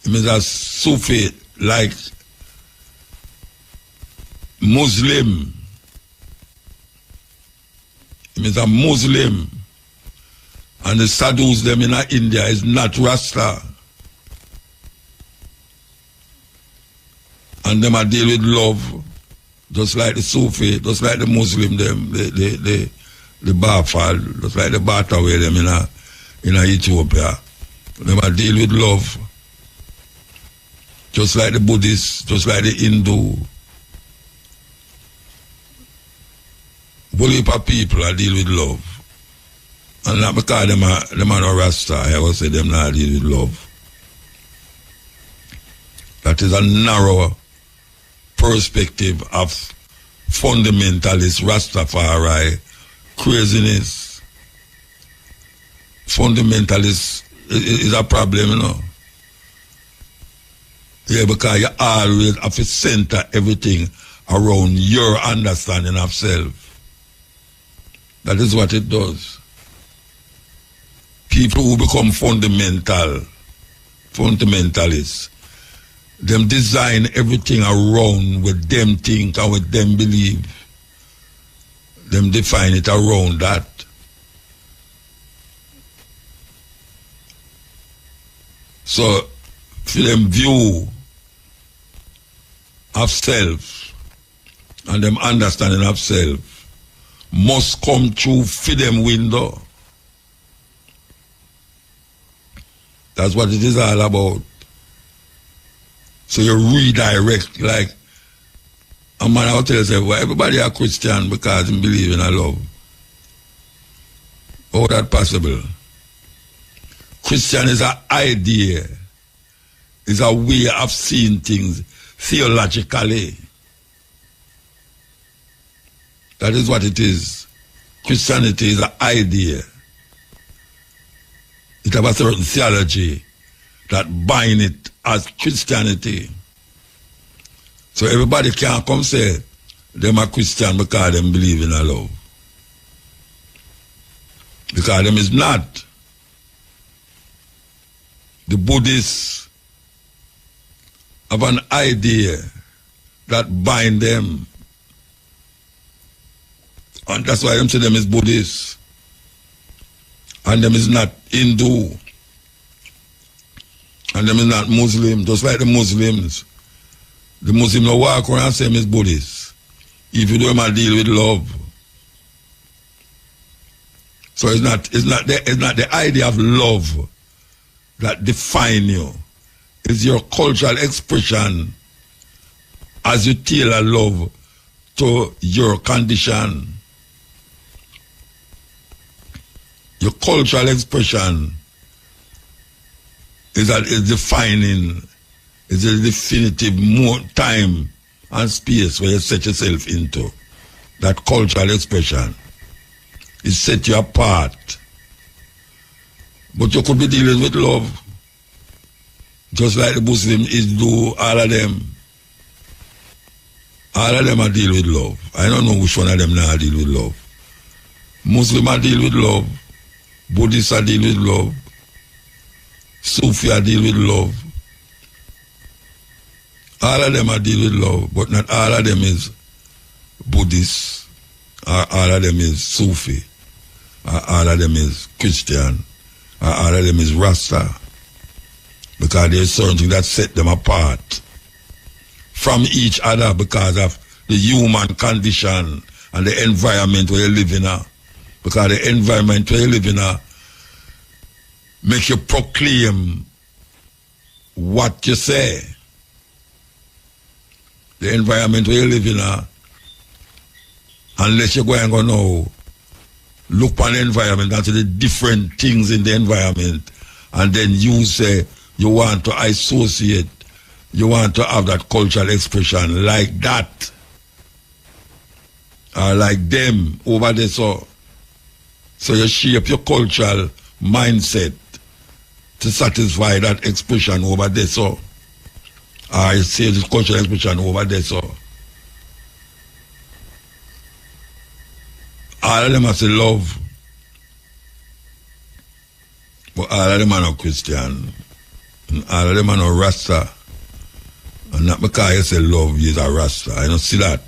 It means a Sufi like Muslim. It means a Muslim. And the sadhus them in India is not Rasta. And them a deal with love, just like the Sufi, just like the Muslim them, the Bafal, just like the Bataway them in Ethiopia. Them a deal with love. Just like the Buddhists, just like the Hindu. Bully people are deal with love. And not because them are no Rasta, I will say them not deal with love. That is a narrow perspective of fundamentalist Rastafari craziness. Fundamentalist is a problem, you know. Yeah, because you always have to center everything around your understanding of self. That is what it does. People who become fundamentalists, them design everything around what them think and what them believe. Them define it around that. So, for them view of self and them understanding of self must come through for them window. That's what it is all about. So you redirect, like a man out there say, well, everybody are Christian because they believe in a love. How that possible? Christian is an idea, is a way of seeing things theologically. That is what it is. Christianity is an idea. It has a certain theology that bind it as Christianity. So everybody can't come say them are Christian because them believe in a love. Because them is not. The Buddhists have an idea that bind them. And that's why them say them is Buddhists. And them is not Hindu. And them is not Muslim, just like the Muslims. The Muslims don't walk around and say them is Buddhists. If you do them deal with love. So it's not the idea of love that define you. It's your cultural expression as you tailor love to your condition. Your cultural expression is defining, is a definitive more time and space where you set yourself into. That cultural expression. It set you apart. But you could be dealing with love. Just like the Muslims is do, all of them. All of them are deal with love. I don't know which one of them now deal with love. Muslims are deal with love. Buddhists are deal with love. Sufi are deal with love. All of them are deal with love, but not all of them is Buddhist, or all of them is Sufi, or all of them is Christian, or all of them is Rasta. Because there's certain things that set them apart from each other because of the human condition and the environment where you live in. Because the environment where you live in make you proclaim what you say. The environment where you live in, unless you go and go now, look on the environment and see the different things in the environment, and then you say you want to associate, you want to have that cultural expression like that, or like them over there. So you shape your cultural mindset to satisfy that expression over there. So I say this cultural expression over there. So all of them have to love, but all of them are not Christian, and all of them are not Rasta. And not because you say love, you're a Rasta. I don't see that.